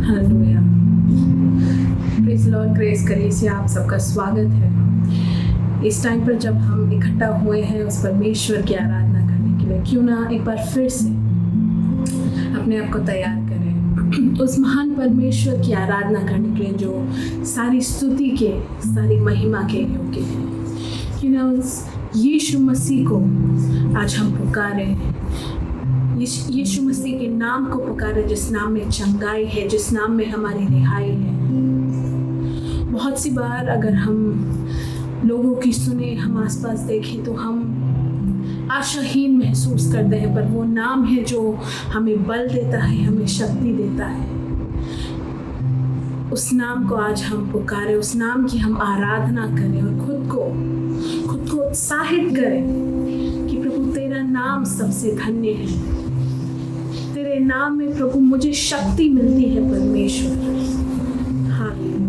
Hallelujah. Praise Lord, grace कलीसिया, आप सबका स्वागत है। इस टाइम पर जब हम इकट्ठा हुए हैं उस परमेश्वर की आराधना करने के लिए, क्यों ना एक बार फिर से अपने आप को तैयार करें उस महान परमेश्वर की आराधना करने के लिए जो सारी स्तुति के, सारी महिमा के योग्य है। क्यों ना उस यीशु मसीह को आज हम पुकारें, यीशु मसीह के नाम को पुकारे, जिस नाम में चंगाई है, जिस नाम में हमारी रिहाई है। बहुत सी बार अगर हम लोगों की सुने, हम आसपास देखें तो हम आशाहीन महसूस करते हैं, पर वो नाम है जो हमें बल देता है, हमें शक्ति देता है। उस नाम को आज हम पुकारें, उस नाम की हम आराधना करें और खुद को उत्साहित करें कि प्रभु तेरा नाम सबसे धन्य है। तेरे नाम में प्रभु मुझे शक्ति मिलती है परमेश्वर। हालेलुया।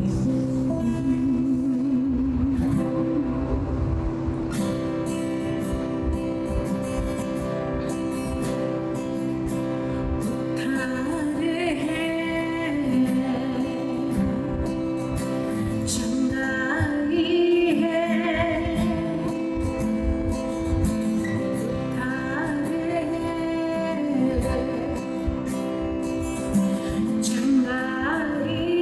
चंगाई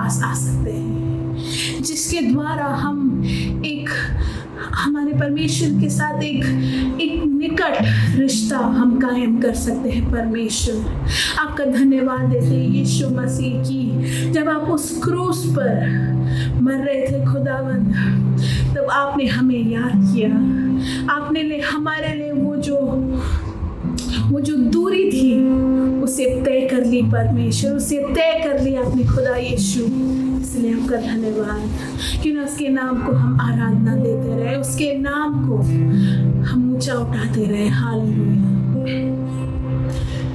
पास आ सकते हैं, जिसके द्वारा हम एक हमारे परमेश्वर के साथ एक निकट रिश्ता हम कायम कर सकते हैं। परमेश्वर आपका धन्यवाद देते हैं यीशु मसीह की, जब आप उस क्रूस पर मर रहे थे खुदावंद, तब आपने हमें याद किया। आपने हमारे लिए वो जो दूरी थी उसे तय कर ली परमेश्वर, उसे तय कर लिया आपने खुदा यीशु। इसलिए आपका धन्यवाद। क्यों ना उसके नाम को हम आराधना देते रहे, उसके नाम को हम ऊंचा उठाते रहे। हालेलुया।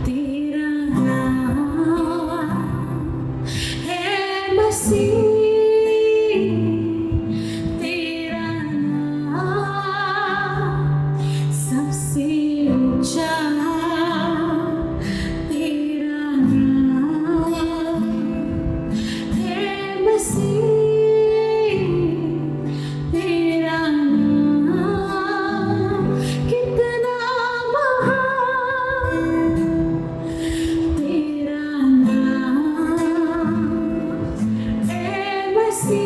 तेरा नाम है मसीह, तेरा नाम सबसे ऊंचा, तेरा नाम है मसीह, तेरा नाम कितना महान, तेरा नाम है मसीह,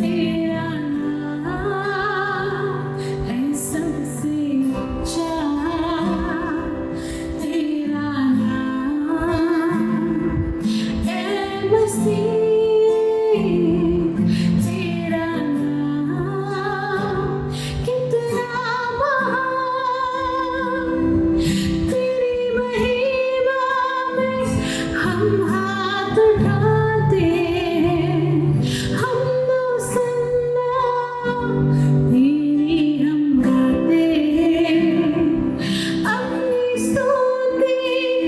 तेरा नाम है सबसे ऊंचा, तेरा नाम है मसीह, तेरा नाम कितना महान। तेरी महिमा में हम हाथ उठाते हैं, हम सन्ना तेरी हम गाते हैं, अपनी स्तुति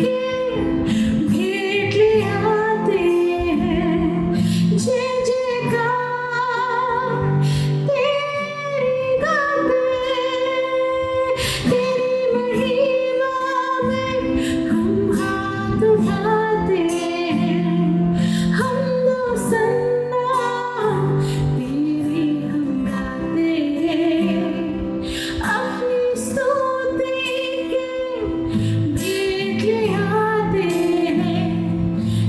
के भेंट ले आते हैं। जय जयकार तेरी गाते, तेरी महिमा में हम हाथ उठाते हैं, हम सन्ना तेरी हम गाते हैं, अपनी स्तुति के भेंट ले आते हैं।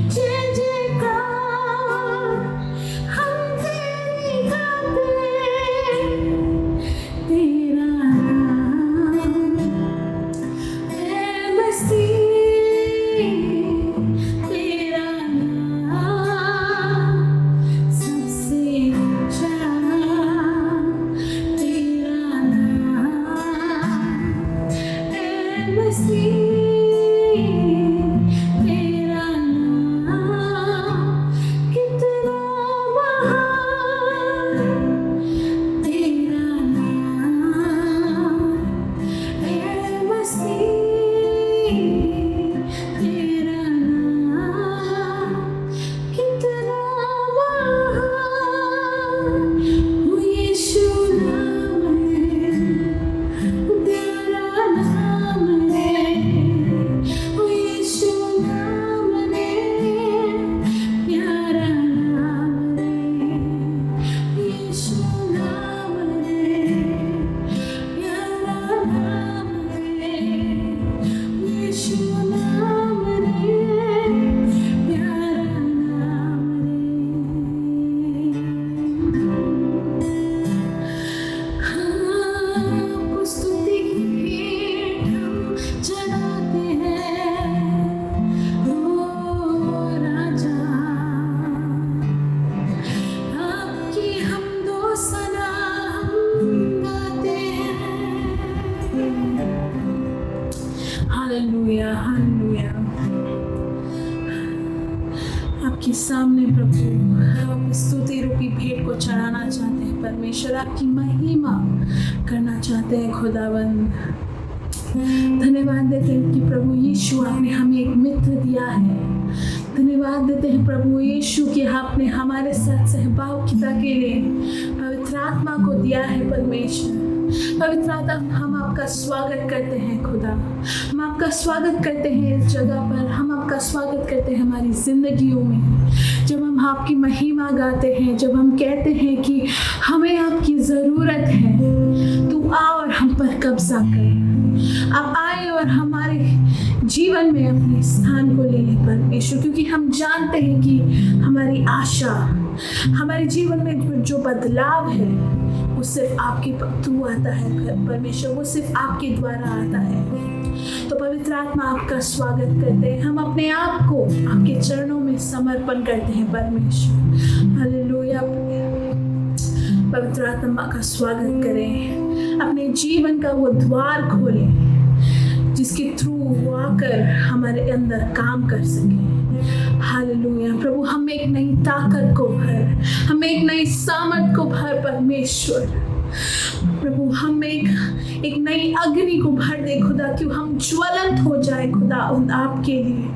जय जयकार हम तेरी गाते, तेरा नाम है मसीह, तेरा नाम सबसे ऊंचा, तेरा नाम है मसीह, तेरा नाम कितना महान, तेरा नाम है मसीह, तेरा नाम कितना महान। वो यीशु नाम है, प्यारा नाम है, वो यीशु नाम है, प्यारा नाम है, यीशु नाम है, प्यारा नाम है, यीशु नाम है, प्यारा नाम है। आपको स्तुति की भेंट हम चढ़ाते हैं, ओ राजा। आपकी हमदो सना हम गाते हैं। Hallelujah, hallelujah. आपके सामने प्रभु हम स्तुति रूपी भेंट को चढ़ाना चाहते हैं परमेश्वर, आपकी महिमा करना चाहते हैं खुदावंद। धन्यवाद देते हैं कि प्रभु यीशु आपने हमें एक मित्र दिया है। धन्यवाद देते हैं प्रभु यीशु कि आपने हमारे साथ सहभागिता के लिए पवित्र आत्मा को दिया है परमेश्वर। पवित्र आत्मा हम आपका स्वागत करते हैं खुदा, हम आपका स्वागत करते हैं इस जगह पर, हम आपका स्वागत करते हैं हमारी जिंदगियों में। जब हम आपकी महिमा गाते हैं, जब हम कहते हैं कि हमें आपकी ज़रूरत है, तू आ और हम पर कब्जा कर। आप आए और हमारे जीवन में अपने स्थान को ले ले परमेश्वर, क्योंकि हम जानते हैं कि हमारी आशा, हमारे जीवन में जो बदलाव है वो सिर्फ आपके थ्रू आता है परमेश्वर, वो सिर्फ आपके द्वारा आता है। तो पवित्र आत्मा आपका स्वागत करते हैं, हम अपने आप को आपके चरणों में समर्पण करते हैं परमेश्वर। हालेलुया। पवित्र आत्मा का स्वागत करें, अपने जीवन का वो द्वार खोलें जिसके थ्रू वो आकर हमारे अंदर काम कर सके। हालेलुया। प्रभु हम एक नई ताकत को भर, हमें एक नई सामर्थ को भर परमेश्वर। प्रभु हम एक नई अग्नि को भर दे खुदा, क्यों हम ज्वलंत हो जाए खुदा आपके लिए।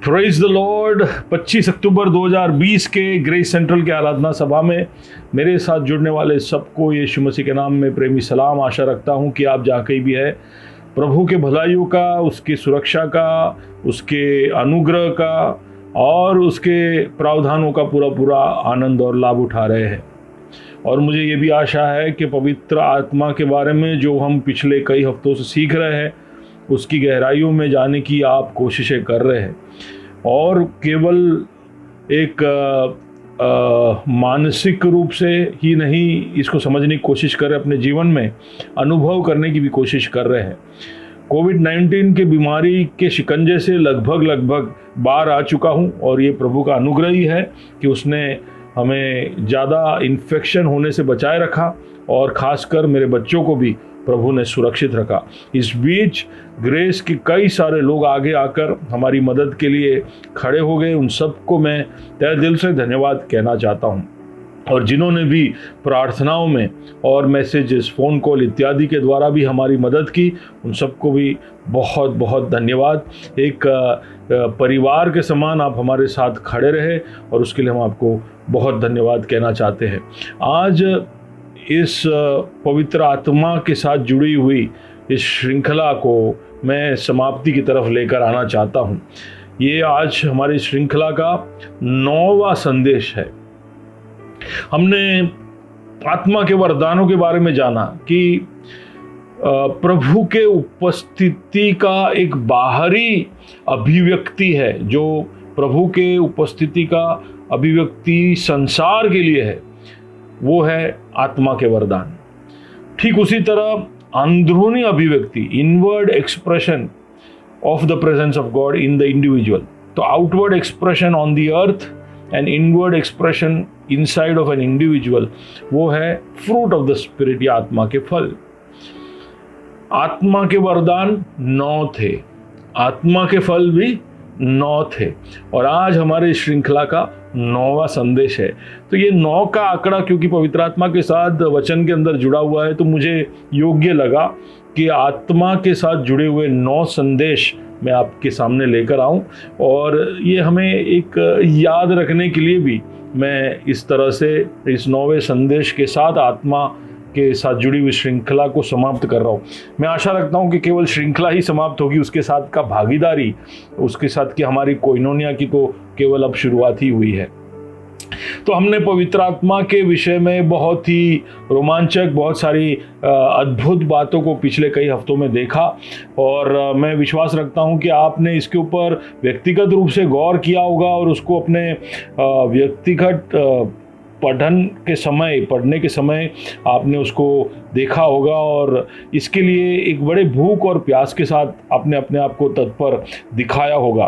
Praise the Lord. 25 अक्टूबर 2020 के ग्रेस सेंट्रल के आराधना सभा में मेरे साथ जुड़ने वाले सबको यीशु मसीह के नाम में प्रेमी सलाम। आशा रखता हूँ कि आप जहाँ कहीं भी है प्रभु के भलाइयों का, उसकी सुरक्षा का, उसके अनुग्रह का और उसके प्रावधानों का पूरा आनंद और लाभ उठा रहे हैं। और मुझे ये भी आशा है कि पवित्र आत्मा के बारे में जो हम पिछले कई हफ्तों से सीख रहे हैं उसकी गहराइयों में जाने की आप कोशिशें कर रहे हैं और केवल एक मानसिक रूप से ही नहीं इसको समझने की कोशिश कर रहे, अपने जीवन में अनुभव करने की भी कोशिश कर रहे हैं। कोविड-19 के बीमारी के शिकंजे से लगभग बाहर आ चुका हूं और ये प्रभु का अनुग्रह ही है कि उसने हमें ज़्यादा इन्फेक्शन होने से बचाए रखा और ख़ासकर मेरे बच्चों को भी प्रभु ने सुरक्षित रखा। इस बीच ग्रेस के कई सारे लोग आगे आकर हमारी मदद के लिए खड़े हो गए। उन सबको मैं तहे दिल से धन्यवाद कहना चाहता हूँ और जिन्होंने भी प्रार्थनाओं में और मैसेजेस, फ़ोन कॉल इत्यादि के द्वारा भी हमारी मदद की, उन सबको भी बहुत धन्यवाद। एक परिवार के समान आप हमारे साथ खड़े रहे और उसके लिए हम आपको बहुत धन्यवाद कहना चाहते हैं। आज इस पवित्र आत्मा के साथ जुड़ी हुई इस श्रृंखला को मैं समाप्ति की तरफ लेकर आना चाहता हूँ। ये आज हमारी श्रृंखला का 9वां संदेश है। हमने आत्मा के वरदानों के बारे में जाना कि प्रभु के उपस्थिति का एक बाहरी अभिव्यक्ति है, जो प्रभु के उपस्थिति का अभिव्यक्ति संसार के लिए है, वो है आत्मा के वरदान। ठीक उसी तरह अंदरूनी अभिव्यक्ति, inward expression of the presence of God in the individual, तो outward expression on the earth and inward expression inside of an individual, वो है फ्रूट ऑफ द स्पिरिट या आत्मा के फल। आत्मा के वरदान 9 थे, आत्मा के फल भी 9 थे और आज हमारे श्रृंखला का 9वां संदेश है। तो ये 9 का आंकड़ा क्योंकि पवित्र आत्मा के साथ वचन के अंदर जुड़ा हुआ है, तो मुझे योग्य लगा कि आत्मा के साथ जुड़े हुए 9 संदेश मैं आपके सामने लेकर आऊं और ये हमें एक याद रखने के लिए भी मैं इस तरह से इस 9वें संदेश के साथ आत्मा के साथ जुड़ी हुई श्रृंखला को समाप्त कर रहा हूँ। मैं आशा रखता हूँ कि केवल श्रृंखला ही समाप्त होगी, उसके साथ का भागीदारी, उसके साथ की हमारी कोइनोनिया की तो केवल अब शुरुआत ही हुई है। तो हमने पवित्र आत्मा के विषय में बहुत ही रोमांचक, बहुत सारी अद्भुत बातों को पिछले कई हफ्तों में देखा और मैं विश्वास रखता हूं कि आपने इसके ऊपर व्यक्तिगत रूप से गौर किया होगा और उसको अपने व्यक्तिगत पढ़ने के समय आपने उसको देखा होगा और इसके लिए एक बड़े भूख और प्यास के साथ आपने अपने आप को तत्पर दिखाया होगा।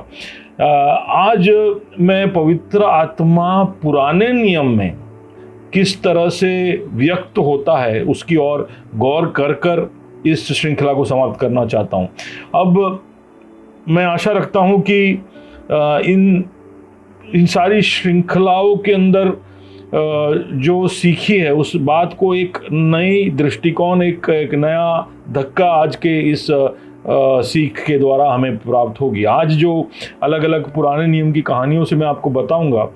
आज मैं पवित्र आत्मा पुराने नियम में किस तरह से व्यक्त होता है उसकी ओर गौर कर इस श्रृंखला को समाप्त करना चाहता हूँ। अब मैं आशा रखता हूँ कि इन सारी श्रृंखलाओं के अंदर जो सीखी है उस बात को एक नई दृष्टिकोण, एक नया धक्का आज के इस सीख के द्वारा हमें प्राप्त होगी। आज जो अलग अलग पुराने नियम की कहानियों से मैं आपको बताऊंगा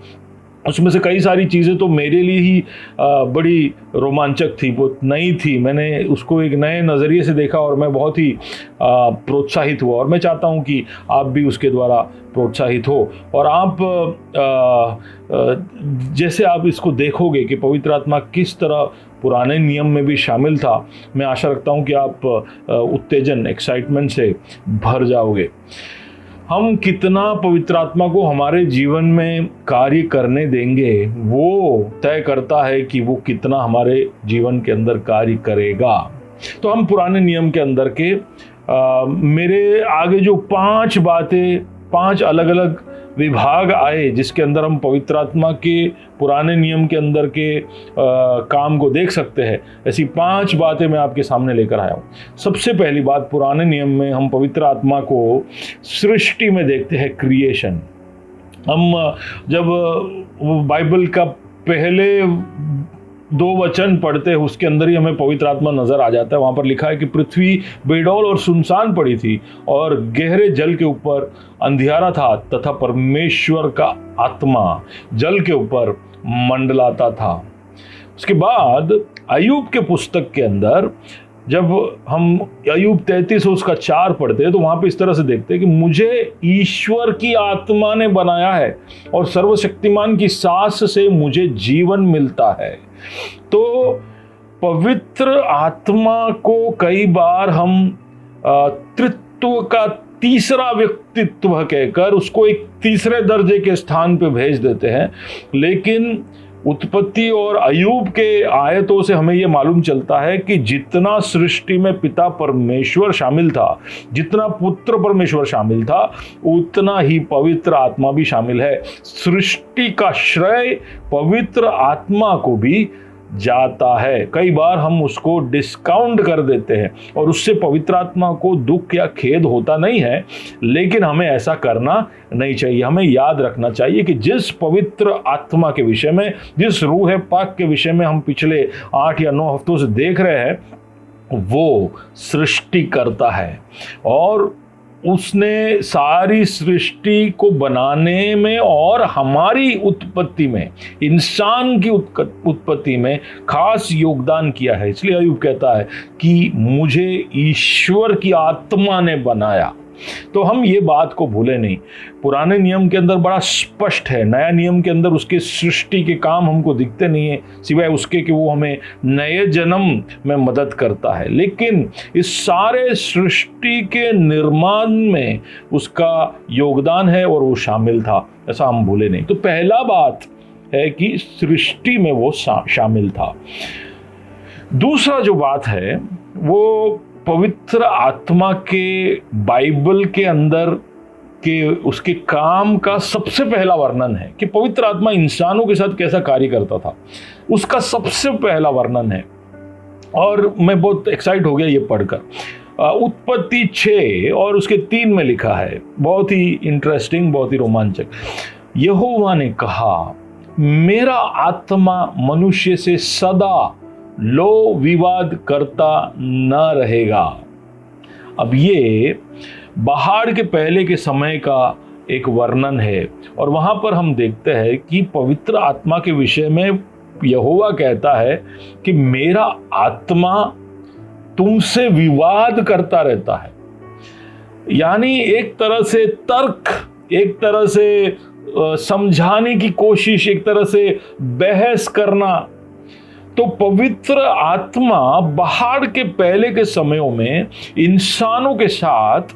उसमें से कई सारी चीज़ें तो मेरे लिए ही बड़ी रोमांचक थी, बहुत नई थी। मैंने उसको एक नए नज़रिए से देखा और मैं बहुत ही प्रोत्साहित हुआ और मैं चाहता हूं कि आप भी उसके द्वारा प्रोत्साहित हो और आप जैसे आप इसको देखोगे कि पवित्र आत्मा किस तरह पुराने नियम में भी शामिल था, मैं आशा रखता हूं कि आप उत्तेजन, एक्साइटमेंट से भर जाओगे। हम कितना पवित्र आत्मा को हमारे जीवन में कार्य करने देंगे वो तय करता है कि वो कितना हमारे जीवन के अंदर कार्य करेगा। तो हम पुराने नियम के अंदर के मेरे आगे जो 5 बातें, 5 अलग अलग विभाग आए जिसके अंदर हम पवित्र आत्मा के पुराने नियम के अंदर के काम को देख सकते हैं, ऐसी 5 बातें मैं आपके सामने लेकर आया हूँ। सबसे पहली बात, पुराने नियम में हम पवित्र आत्मा को सृष्टि में देखते हैं, क्रिएशन। हम जब बाइबल का पहले 2 वचन पढ़ते हैं उसके अंदर ही हमें पवित्र आत्मा नजर आ जाता है। वहां पर लिखा है कि पृथ्वी बेडौल और सुनसान पड़ी थी और गहरे जल के ऊपर अंधियारा था तथा परमेश्वर का आत्मा जल के ऊपर मंडलाता था। उसके बाद अय्यूब के पुस्तक के अंदर जब हम अय्यूब 33 उसका 4 पढ़ते हैं तो वहां पे इस तरह से देखते हैं कि मुझे ईश्वर की आत्मा ने बनाया है और सर्वशक्तिमान की सांस से मुझे जीवन मिलता है। तो पवित्र आत्मा को कई बार हम त्रित्व का तीसरा व्यक्तित्व कहकर उसको एक तीसरे दर्जे के स्थान पे भेज देते हैं, लेकिन उत्पत्ति और अय्यूब के आयतों से हमें यह मालूम चलता है कि जितना सृष्टि में पिता परमेश्वर शामिल था, जितना पुत्र परमेश्वर शामिल था, उतना ही पवित्र आत्मा भी शामिल है। सृष्टि का श्रेय पवित्र आत्मा को भी जाता है। कई बार हम उसको डिस्काउंट कर देते हैं और उससे पवित्र आत्मा को दुख या खेद होता नहीं है, लेकिन हमें ऐसा करना नहीं चाहिए। हमें याद रखना चाहिए कि जिस पवित्र आत्मा के विषय में, जिस रूह पाक के विषय में हम पिछले 8 या 9 हफ्तों से देख रहे हैं, वो सृष्टि करता है और उसने सारी सृष्टि को बनाने में और हमारी उत्पत्ति में, इंसान की उत्पत्ति में खास योगदान किया है। इसलिए अय्यूब कहता है कि मुझे ईश्वर की आत्मा ने बनाया। तो हम ये बात को भूले नहीं। पुराने नियम के अंदर बड़ा स्पष्ट है, नया नियम के अंदर उसके सृष्टि के काम हमको दिखते नहीं है, सिवाय उसके कि वो हमें नए जन्म में मदद करता है। लेकिन इस सारे सृष्टि के निर्माण में उसका योगदान है और वो शामिल था, ऐसा हम भूले नहीं। तो पहला बात है कि सृष्टि में वो शामिल था। दूसरा जो बात है वो पवित्र आत्मा के बाइबल के अंदर के उसके काम का सबसे पहला वर्णन है कि पवित्र आत्मा इंसानों के साथ कैसा कार्य करता था, उसका सबसे पहला वर्णन है। और मैं बहुत एक्साइट हो गया ये पढ़कर। उत्पत्ति 6 और उसके 3 में लिखा है, बहुत ही इंटरेस्टिंग, बहुत ही रोमांचक। यहोवा ने कहा, मेरा आत्मा मनुष्य से सदा लो विवाद करता न रहेगा। अब ये बाहर के पहले के समय का एक वर्णन है और वहां पर हम देखते हैं कि पवित्र आत्मा के विषय में यहोवा कहता है कि मेरा आत्मा तुमसे विवाद करता रहता है। यानी एक तरह से तर्क, एक तरह से समझाने की कोशिश, एक तरह से बहस करना। तो पवित्र आत्मा बाहर के पहले के समयों में इंसानों के साथ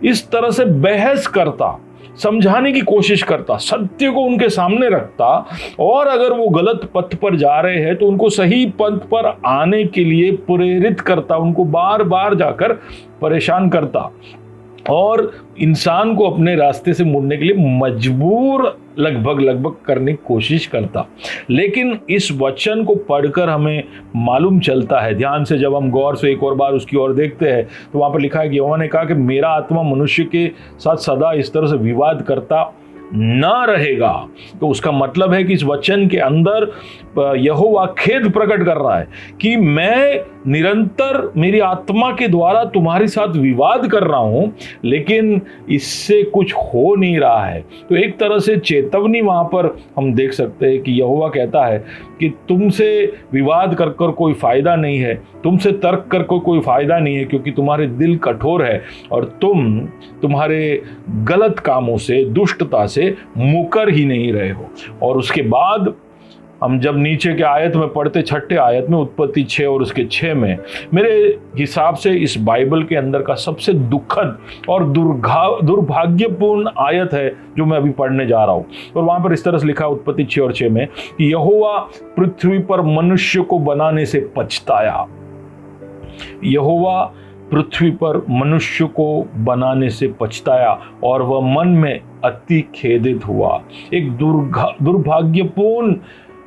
इस तरह से बहस करता, समझाने की कोशिश करता, सत्य को उनके सामने रखता और अगर वो गलत पथ पर जा रहे हैं तो उनको सही पथ पर आने के लिए प्रेरित करता, उनको बार बार जाकर परेशान करता और इंसान को अपने रास्ते से मुड़ने के लिए मजबूर लगभग करने की कोशिश करता। लेकिन इस वचन को पढ़कर हमें मालूम चलता है, ध्यान से जब हम गौर से एक और बार उसकी ओर देखते हैं तो वहां पर लिखा है कि यहोवा ने कहा कि मेरा आत्मा मनुष्य के साथ सदा इस तरह से विवाद करता ना रहेगा। तो उसका मतलब है कि इस वचन के अंदर यहोवा खेद प्रकट कर रहा है कि मैं निरंतर मेरी आत्मा के द्वारा तुम्हारे साथ विवाद कर रहा हूं, लेकिन इससे कुछ हो नहीं रहा है। तो एक तरह से चेतावनी वहां पर हम देख सकते हैं कि यहोवा कहता है कि तुमसे विवाद कर कर कोई फायदा नहीं है, तुमसे तर्क कर कोई फायदा नहीं है, क्योंकि तुम्हारे दिल कठोर है और तुम तुम्हारे गलत कामों से, दुष्टता से मुकर ही नहीं रहे हो। और उसके बाद हम जब नीचे के आयत में पढ़ते, 6ठे आयत में, उत्पत्ति 6 और उसके 6 में, मेरे हिसाब से इस बाइबल के अंदर का सबसे दुखद और दुर्भाग्यपूर्ण आयत है जो मैं अभी पढ़ने जा रहा हूं। और वहां पर इस तरह से लिखा है उत्पत्ति 6 और 6 में कि यहोवा पृथ्वी पर मनुष्य को बनाने से पछताया। यहोवा पृथ्वी पर मनुष्य को बनाने से पछताया और वह मन में अति खेदित हुआ। एक दुर्भाग्यपूर्ण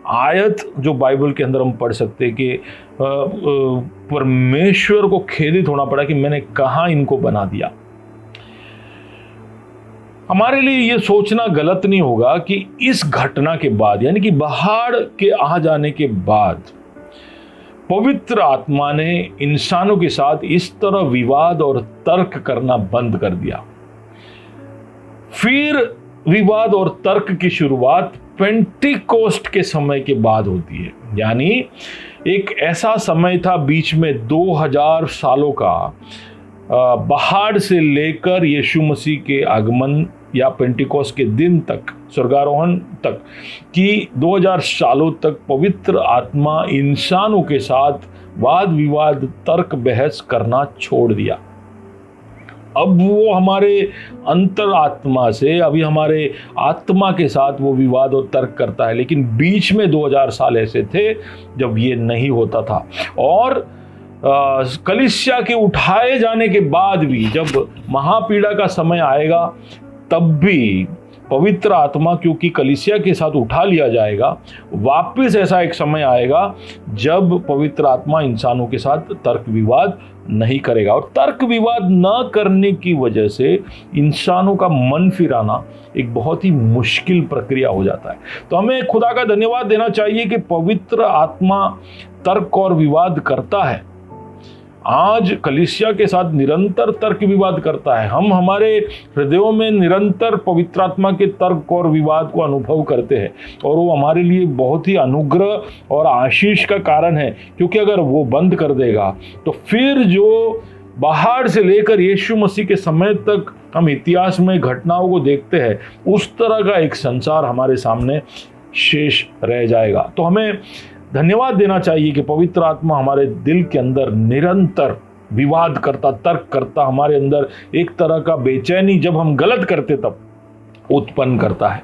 आयत जो बाइबल के अंदर हम पढ़ सकते हैं कि परमेश्वर को खेदित होना पड़ा कि मैंने कहां इनको बना दिया। हमारे लिए यह सोचना गलत नहीं होगा कि इस घटना के बाद, यानी कि बाहर के आ जाने के बाद, पवित्र आत्मा ने इंसानों के साथ इस तरह विवाद और तर्क करना बंद कर दिया। फिर विवाद और तर्क की शुरुआत पेंटिकोस्ट के समय के बाद होती है। यानी एक ऐसा समय था बीच में 2000 सालों का, पहाड़ से लेकर यीशु मसीह के आगमन या पेंटिकोस्ट के दिन तक, स्वर्गारोहण तक कि 2000 सालों तक पवित्र आत्मा इंसानों के साथ वाद विवाद तर्क बहस करना छोड़ दिया। अब वो हमारे अंतर आत्मा से, अभी हमारे आत्मा के साथ वो विवाद और तर्क करता है। लेकिन बीच में 2000 साल ऐसे थे जब ये नहीं होता था। और कलीसिया के उठाए जाने के बाद भी जब महापीड़ा का समय आएगा, तब भी पवित्र आत्मा, क्योंकि कलीसिया के साथ उठा लिया जाएगा, वापस ऐसा एक समय आएगा जब पवित्र आत्मा इंसानों के साथ तर्क विवाद नहीं करेगा। और तर्क विवाद न करने की वजह से इंसानों का मन फिराना एक बहुत ही मुश्किल प्रक्रिया हो जाता है। तो हमें खुदा का धन्यवाद देना चाहिए कि पवित्र आत्मा तर्क और विवाद करता है। आज कलीसिया के साथ निरंतर तर्क विवाद करता है। हम हमारे हृदयों में निरंतर पवित्र आत्मा के तर्क और विवाद को अनुभव करते हैं, और वो हमारे लिए बहुत ही अनुग्रह और आशीष का कारण है। क्योंकि अगर वो बंद कर देगा तो फिर जो बाहर से लेकर यीशु मसीह के समय तक हम इतिहास में घटनाओं को देखते हैं, उस तरह का एक संसार हमारे सामने शेष रह जाएगा। तो हमें धन्यवाद देना चाहिए कि पवित्र आत्मा हमारे दिल के अंदर निरंतर विवाद करता, तर्क करता, हमारे अंदर एक तरह का बेचैनी जब हम गलत करते तब उत्पन्न करता है।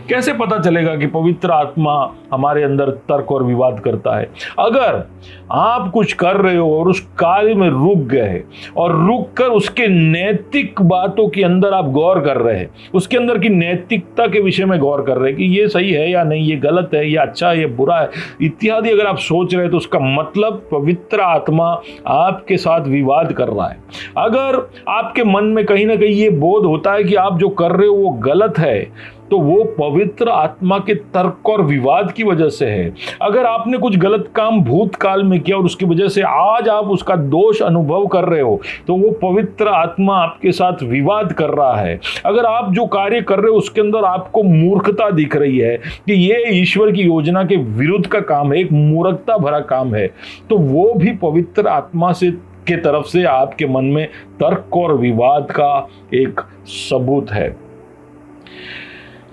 कैसे पता चलेगा कि पवित्र आत्मा हमारे अंदर तर्क और विवाद करता है? अगर आप कुछ कर रहे हो और उस कार्य में रुक गए और रुक कर उसके नैतिक बातों के अंदर आप गौर कर रहे हैं, उसके अंदर की नैतिकता के विषय में गौर कर रहे हैं कि ये सही है या नहीं, ये गलत है, ये अच्छा है, ये बुरा है इत्यादि, अगर आप सोच रहे हैं तो उसका मतलब पवित्र आत्मा आपके साथ विवाद कर रहा है। अगर आपके मन में कहीं ना कहीं ये बोध होता है कि आप जो कर रहे हो वो गलत है, तो वो पवित्र आत्मा के तर्क और विवाद की वजह से है। अगर आपने कुछ गलत काम भूतकाल में किया और उसकी वजह से आज आप उसका दोष अनुभव कर रहे हो, तो वो पवित्र आत्मा आपके साथ विवाद कर रहा है। अगर आप जो कार्य कर रहे हो उसके अंदर आपको मूर्खता दिख रही है कि ये ईश्वर की योजना के विरुद्ध का काम है, एक मूर्खता भरा काम है, तो वो भी पवित्र आत्मा से के तरफ से आपके मन में तर्क और विवाद का एक सबूत है।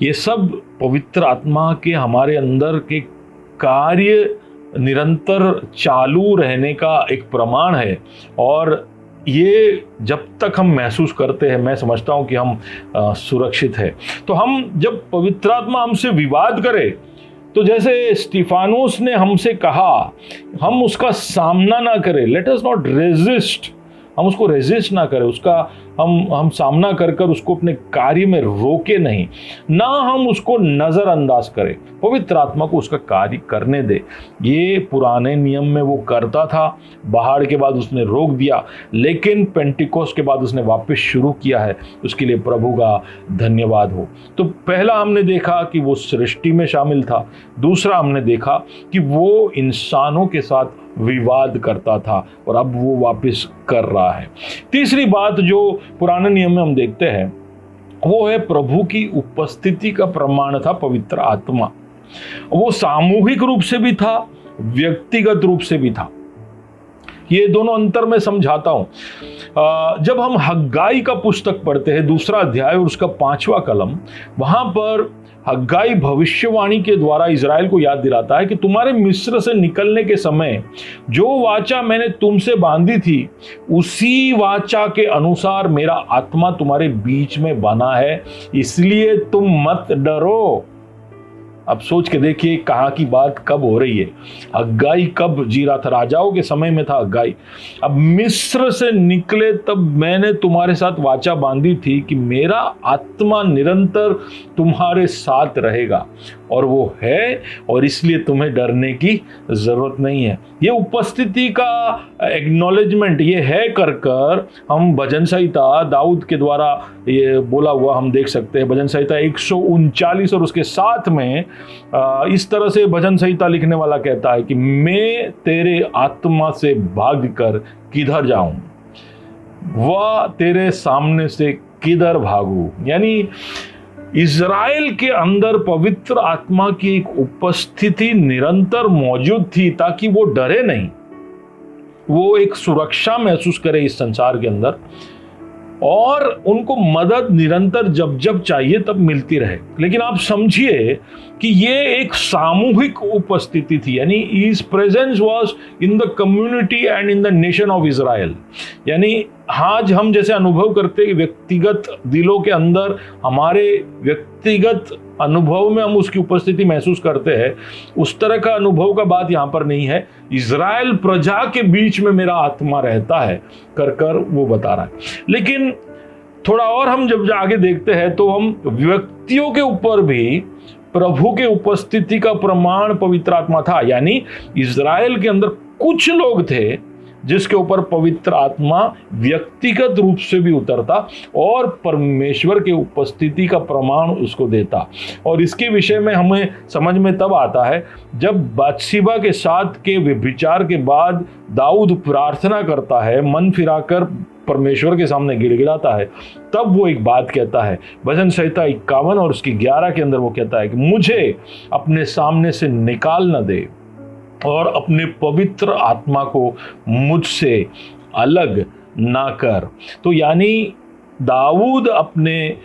ये सब पवित्र आत्मा के हमारे अंदर के कार्य निरंतर चालू रहने का एक प्रमाण है। और ये जब तक हम महसूस करते हैं, मैं समझता हूँ कि हम सुरक्षित है। तो हम जब पवित्र आत्मा हमसे विवाद करे, तो जैसे स्टीफानोस ने हमसे कहा, हम उसका सामना ना करें, लेट अस नॉट रेजिस्ट, हम उसको रेजिस्ट ना करें, उसका हम सामना कर उसको अपने कार्य में रोके नहीं, ना हम उसको नज़रअंदाज करें, पवित्र आत्मा को उसका कार्य करने दे। ये पुराने नियम में वो करता था, बाहर के बाद उसने रोक दिया, लेकिन पेंटिकोस्ट के बाद उसने वापस शुरू किया है। उसके लिए प्रभु का धन्यवाद हो। तो पहला हमने देखा कि वो सृष्टि में शामिल था, दूसरा हमने देखा कि वो इंसानों के साथ विवाद करता था और अब वो वापस कर रहा है। तीसरी बात जो पुराने नियम में हम देखते हैं वो है प्रभु की उपस्थिति का प्रमाण था पवित्र आत्मा। वो सामूहिक रूप से भी था, व्यक्तिगत रूप से भी था। ये दोनों अंतर मैं समझाता हूं। जब हम हग्गाई का पुस्तक पढ़ते हैं, 2 अध्याय और उसका 5वां कलम, वहां पर हग्गाई भविष्यवाणी के द्वारा इजराइल को याद दिलाता है कि तुम्हारे मिस्र से निकलने के समय जो वाचा मैंने तुमसे बांधी थी, उसी वाचा के अनुसार मेरा आत्मा तुम्हारे बीच में बना है, इसलिए तुम मत डरो। अब सोच के देखिए कहाँ की बात कब हो रही है। हग्गाई कब जी रहा था? राजाओं के समय में था हग्गाई। अब मिस्र से निकले तब मैंने तुम्हारे साथ वाचा बांधी थी कि मेरा आत्मा निरंतर तुम्हारे साथ रहेगा, और वो है, और इसलिए तुम्हें डरने की जरूरत नहीं है। ये उपस्थिति का एक्नॉलेजमेंट ये है कर हम भजन संहिता दाऊद के द्वारा ये बोला हुआ हम देख सकते हैं। भजन संहिता 139 और उसके साथ में इस तरह से भजन संहिता लिखने वाला कहता है कि मैं तेरे आत्मा से भागकर किधर जाऊं, वह तेरे सामने से किधर भागूं। यानी इज़राइल के अंदर पवित्र आत्मा की एक उपस्थिति निरंतर मौजूद थी ताकि वो डरे नहीं, वो एक सुरक्षा महसूस करे इस संसार के अंदर, और उनको मदद निरंतर जब जब चाहिए तब मिलती रहे। लेकिन आप समझिए कि ये एक सामूहिक उपस्थिति थी, यानी his presence was in the community and in the nation of Israel. यानी आज हम जैसे अनुभव करते हैं व्यक्तिगत दिलों के अंदर, हमारे व्यक्तिगत अनुभव में हम उसकी उपस्थिति महसूस करते हैं, उस तरह का अनुभव का बात यहाँ पर नहीं है। इज़राइल प्रजा के बीच में मेरा आत्मा रहता है कर वो बता रहा है। लेकिन थोड़ा और हम जब आगे देखते हैं तो हम व्यक्तियों के ऊपर भी प्रभु के उपस्थिति का प्रमाण पवित्र आत्मा था। यानी इज़राइल के अंदर कुछ लोग थे जिसके ऊपर पवित्र आत्मा व्यक्तिगत रूप से भी उतरता और परमेश्वर के उपस्थिति का प्रमाण उसको देता। और इसके विषय में हमें समझ में तब आता है जब बातशीबा के साथ के व्यभिचार के बाद दाऊद प्रार्थना करता है, मन फिराकर परमेश्वर के सामने गिड़गिड़ाता है, तब वो एक बात कहता है। भजन संहिता 51 और उसकी 11 के अंदर वो कहता है कि मुझे अपने सामने से निकाल न दे और अपने पवित्र आत्मा को मुझसे अलग ना कर। तो यानी दाऊद अपने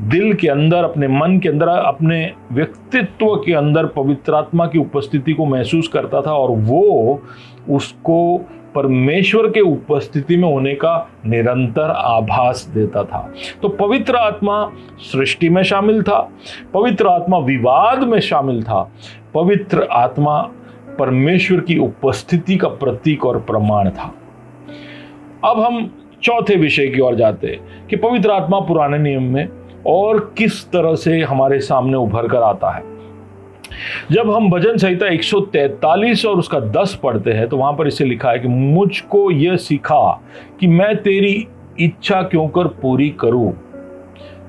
दिल के अंदर, अपने मन के अंदर, अपने व्यक्तित्व के अंदर पवित्र आत्मा की उपस्थिति को महसूस करता था और वो उसको परमेश्वर के उपस्थिति में होने का निरंतर आभास देता था। तो पवित्र आत्मा सृष्टि में शामिल था, पवित्र आत्मा विवाद में शामिल था, पवित्र आत्मा परमेश्वर की उपस्थिति का प्रतीक और प्रमाण था। अब हम चौथे विषय की ओर जाते हैं कि पवित्र आत्मा पुराने नियम में और किस तरह से हमारे सामने उभर कर आता है। जब हम भजन संहिता 143 और उसका 10 पढ़ते हैं तो वहां पर इसे लिखा है कि मुझको यह सिखा कि मैं तेरी इच्छा क्यों कर पूरी करूं।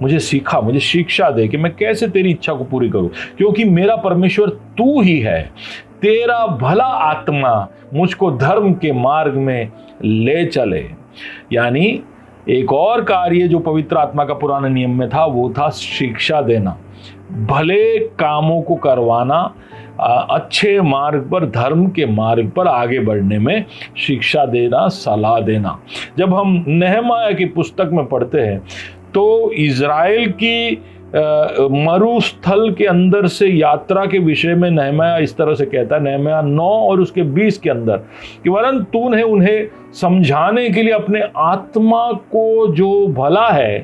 मुझे सिखा, मुझे शिक्षा दे कि मैं कैसे तेरी इच्छा को पूरी करूं, क्योंकि मेरा परमेश्वर तू ही है। तेरा भला आत्मा मुझको धर्म के मार्ग में ले चले। यानी एक और कार्य जो पवित्र आत्मा का पुराने नियम में था वो था शिक्षा देना, भले कामों को करवाना, अच्छे मार्ग पर, धर्म के मार्ग पर आगे बढ़ने में शिक्षा देना, सलाह देना। जब हम नहमाया की पुस्तक में पढ़ते हैं तो इज़राइल की मरुस्थल के अंदर से यात्रा के विषय में नहमाया इस तरह से कहता है, नहमाया 9 और उसके 20 के अंदर, कि वरन तूने उन्हें समझाने के लिए अपने आत्मा को जो भला है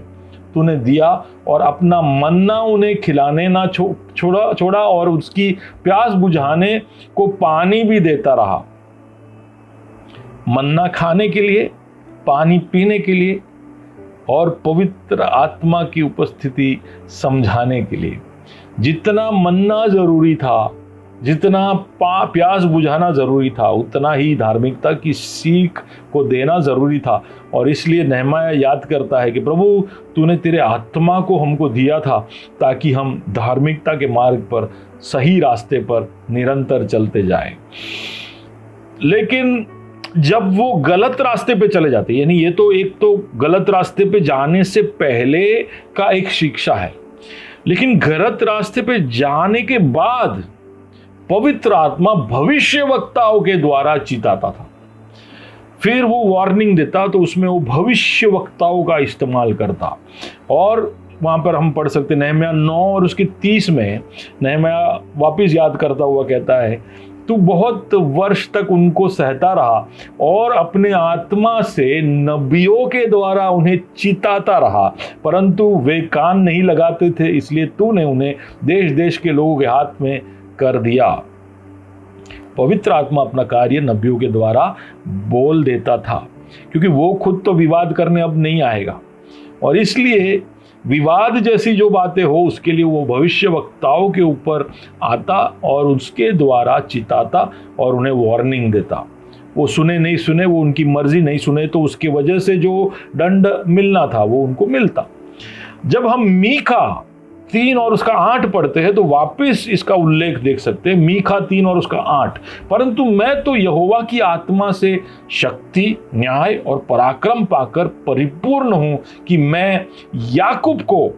तूने दिया और अपना मन्ना उन्हें खिलाने ना छोड़ा और उसकी प्यास बुझाने को पानी भी देता रहा। मन्ना खाने के लिए, पानी पीने के लिए और पवित्र आत्मा की उपस्थिति समझाने के लिए। जितना मन्ना जरूरी था, जितना प्यास बुझाना जरूरी था, उतना ही धार्मिकता की सीख को देना जरूरी था। और इसलिए नहमाया याद करता है कि प्रभु तूने तेरे आत्मा को हमको दिया था ताकि हम धार्मिकता के मार्ग पर, सही रास्ते पर निरंतर चलते जाएं। लेकिन जब वो गलत रास्ते पे चले जाते, यानी ये तो एक तो गलत रास्ते पे जाने से पहले का एक शिक्षा है, लेकिन गलत रास्ते पे जाने के बाद पवित्र आत्मा भविष्यवक्ताओं के द्वारा चिताता था। फिर वो वार्निंग देता तो उसमें वो भविष्यवक्ताओं का इस्तेमाल करता। और वहां पर हम पढ़ सकते नहमाया 9 और उसके 30 में नहमाया वापिस याद करता हुआ कहता है, तू बहुत वर्ष तक उनको सहता रहा और अपने आत्मा से नबियों के द्वारा उन्हें चिताता रहा, परंतु वे कान नहीं लगाते थे, इसलिए तूने उन्हें देश देश के लोगों के हाथ में कर दिया। पवित्र आत्मा अपना कार्य नबियों के द्वारा बोल देता था, क्योंकि वो खुद तो विवाद करने अब नहीं आएगा, और इसलिए विवाद जैसी जो बातें हो उसके लिए वो भविष्यवक्ताओं के ऊपर आता और उसके द्वारा चिताता और उन्हें वार्निंग देता। वो सुने नहीं सुने, वो उनकी मर्जी नहीं सुने तो उसकी वजह से जो दंड मिलना था वो उनको मिलता। जब हम मीका 3 और उसका 8 पढ़ते हैं तो वापस इसका उल्लेख देख सकते हैं, मीखा 3 और उसका 8। परंतु मैं तो यहोवा की आत्मा से शक्ति, न्याय और पराक्रम पाकर परिपूर्ण हूं कि मैं याकूब को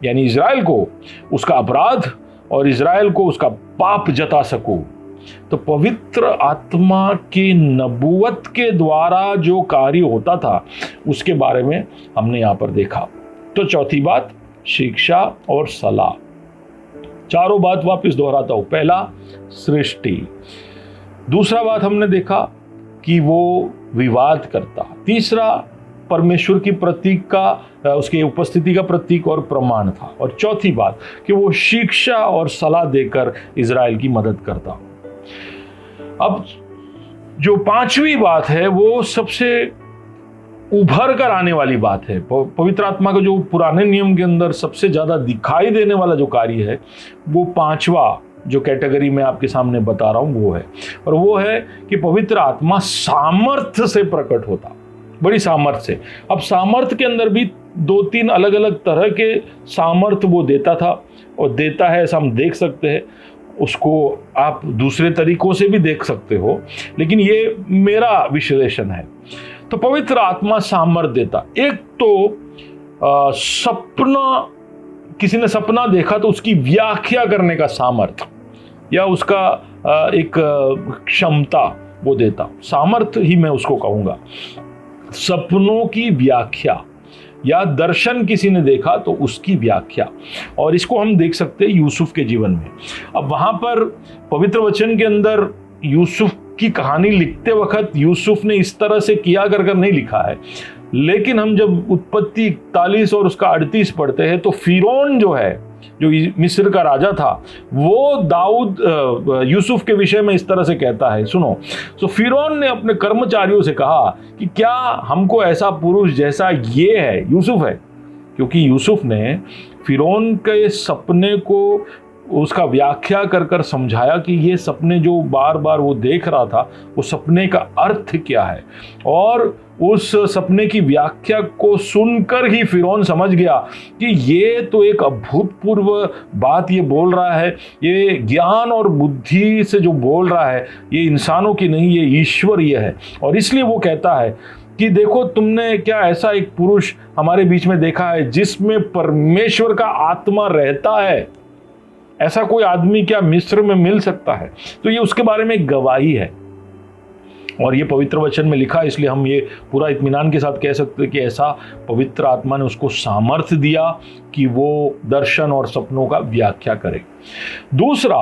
यानी इज़राइल को उसका अपराध और इज़राइल को उसका पाप जता सकूं। तो पवित्र आत्मा की नबूवत के द्वारा जो कार्य होता था उसके बारे में हमने यहां पर देखा। तो चौथी बात, शिक्षा और सलाह। चारों बात वापस दोहराता हूं। पहला, सृष्टि। दूसरा बात हमने देखा कि वो विवाद करता। तीसरा, परमेश्वर की प्रतीक का, उसकी उपस्थिति का प्रतीक और प्रमाण था। और चौथी बात कि वो शिक्षा और सलाह देकर इज़राइल की मदद करता। अब जो पांचवी बात है वो सबसे उभर कर आने वाली बात है। पवित्र आत्मा का जो पुराने नियम के अंदर सबसे ज्यादा दिखाई देने वाला जो कार्य है वो पांचवा जो कैटेगरी में आपके सामने बता रहा हूं वो है, और वो है कि पवित्र आत्मा सामर्थ्य से प्रकट होता, बड़ी सामर्थ्य से। अब सामर्थ्य के अंदर भी 2-3 अलग अलग तरह के सामर्थ्य वो देता था और देता है, ऐसा हम देख सकते हैं। उसको आप दूसरे तरीकों से भी देख सकते हो, लेकिन ये मेरा विश्लेषण है। तो पवित्र आत्मा सामर्थ्य देता। एक तो सपना, किसी ने सपना देखा तो उसकी व्याख्या करने का सामर्थ्य या उसका एक क्षमता वो देता। सामर्थ्य ही मैं उसको कहूंगा। सपनों की व्याख्या या दर्शन किसी ने देखा तो उसकी व्याख्या, और इसको हम देख सकते हैं यूसुफ के जीवन में। अब वहां पर पवित्र वचन के अंदर यूसुफ की कहानी लिखते वक्त यूसुफ ने इस तरह से किया कर नहीं लिखा है, लेकिन हम जब उत्पत्ति 41 और उसका 38 पढ़ते हैं तो फिरौन जो है, जो मिस्र का राजा था, वो दाऊद यूसुफ के विषय में इस तरह से कहता है, सुनो। तो फिरौन ने अपने कर्मचारियों से कहा कि क्या हमको ऐसा पुरुष जैसा ये है, यूसुफ है, क्योंकि यूसुफ ने फिरौन के सपने को उसका व्याख्या कर समझाया कि ये सपने जो बार बार वो देख रहा था वो सपने का अर्थ क्या है, और उस सपने की व्याख्या को सुनकर ही फिरौन समझ गया कि ये तो एक अभूतपूर्व बात ये बोल रहा है, ये ज्ञान और बुद्धि से जो बोल रहा है ये इंसानों की नहीं, ये ईश्वरीय है। और इसलिए वो कहता है कि देखो, तुमने क्या ऐसा एक पुरुष हमारे बीच में देखा है जिसमें परमेश्वर का आत्मा रहता है? ऐसा कोई आदमी क्या मिस्र में मिल सकता है? तो ये उसके बारे में एक गवाही है, और ये पवित्र वचन में लिखा, इसलिए हम ये पूरा इत्मीनान के साथ कह सकते हैं कि ऐसा पवित्र आत्मा ने उसको सामर्थ्य दिया कि वो दर्शन और सपनों का व्याख्या करे। दूसरा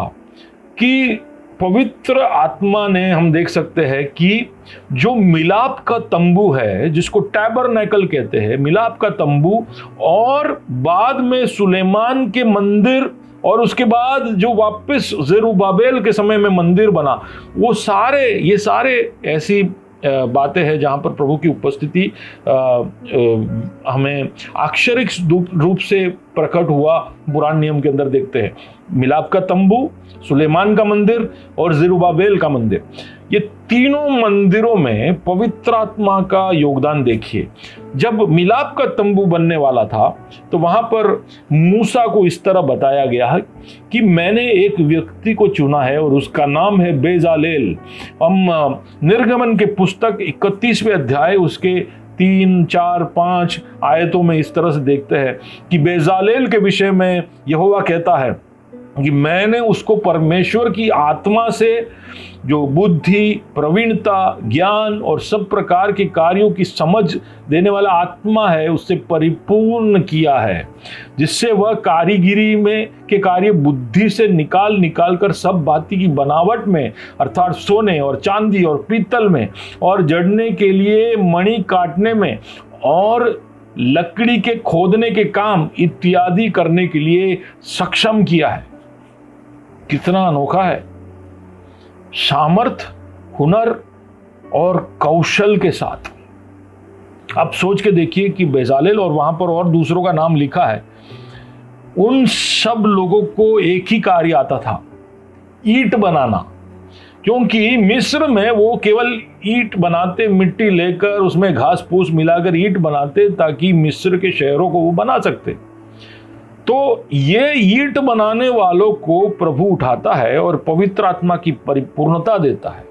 कि पवित्र आत्मा ने, हम देख सकते हैं कि जो मिलाप का तंबू है, जिसको टैबरनेकल कहते हैं, मिलाप का तंबू, और बाद में सुलेमान के मंदिर, और उसके बाद जो वापस जेरुब्बाबेल के समय में मंदिर बना, वो सारे, ये सारे ऐसी बातें हैं जहाँ पर प्रभु की उपस्थिति हमें अक्षरिक रूप से प्रकट हुआ पुराने नियम के अंदर देखते हैं। मिलाप का तंबू, सुलेमान का मंदिर और जेरुब्बाबेल का मंदिर, ये तीनों मंदिरों में पवित्र आत्मा का योगदान देखिए। जब मिलाप का तंबू बनने वाला था तो वहां पर मूसा को इस तरह बताया गया है कि मैंने एक व्यक्ति को चुना है और उसका नाम है बेजालेल। हम निर्गमन के पुस्तक 31वें अध्याय उसके 3, 4, 5 आयतों में इस तरह से देखते हैं कि बेजालेल के विषय में यहोवा कहता है कि मैंने उसको परमेश्वर की आत्मा से, जो बुद्धि, प्रवीणता, ज्ञान और सब प्रकार के कार्यों की समझ देने वाला आत्मा है, उससे परिपूर्ण किया है, जिससे वह कारीगिरी में के कार्य बुद्धि से निकाल कर सब भांति की बनावट में, अर्थात सोने और चांदी और पीतल में, और जड़ने के लिए मणि काटने में, और लकड़ी के खोदने के काम इत्यादि करने के लिए सक्षम किया है। कितना अनोखा है! सामर्थ, हुनर और कौशल के साथ। आप सोच के देखिए कि बेजालेल, और वहां पर और दूसरों का नाम लिखा है, उन सब लोगों को एक ही कार्य आता था, ईंट बनाना। क्योंकि मिस्र में वो केवल ईंट बनाते, मिट्टी लेकर उसमें घास फूस मिलाकर ईंट बनाते ताकि मिस्र के शहरों को वो बना सकते। तो ये ईंट बनाने वालों को प्रभु उठाता है और पवित्र आत्मा की परिपूर्णता देता है।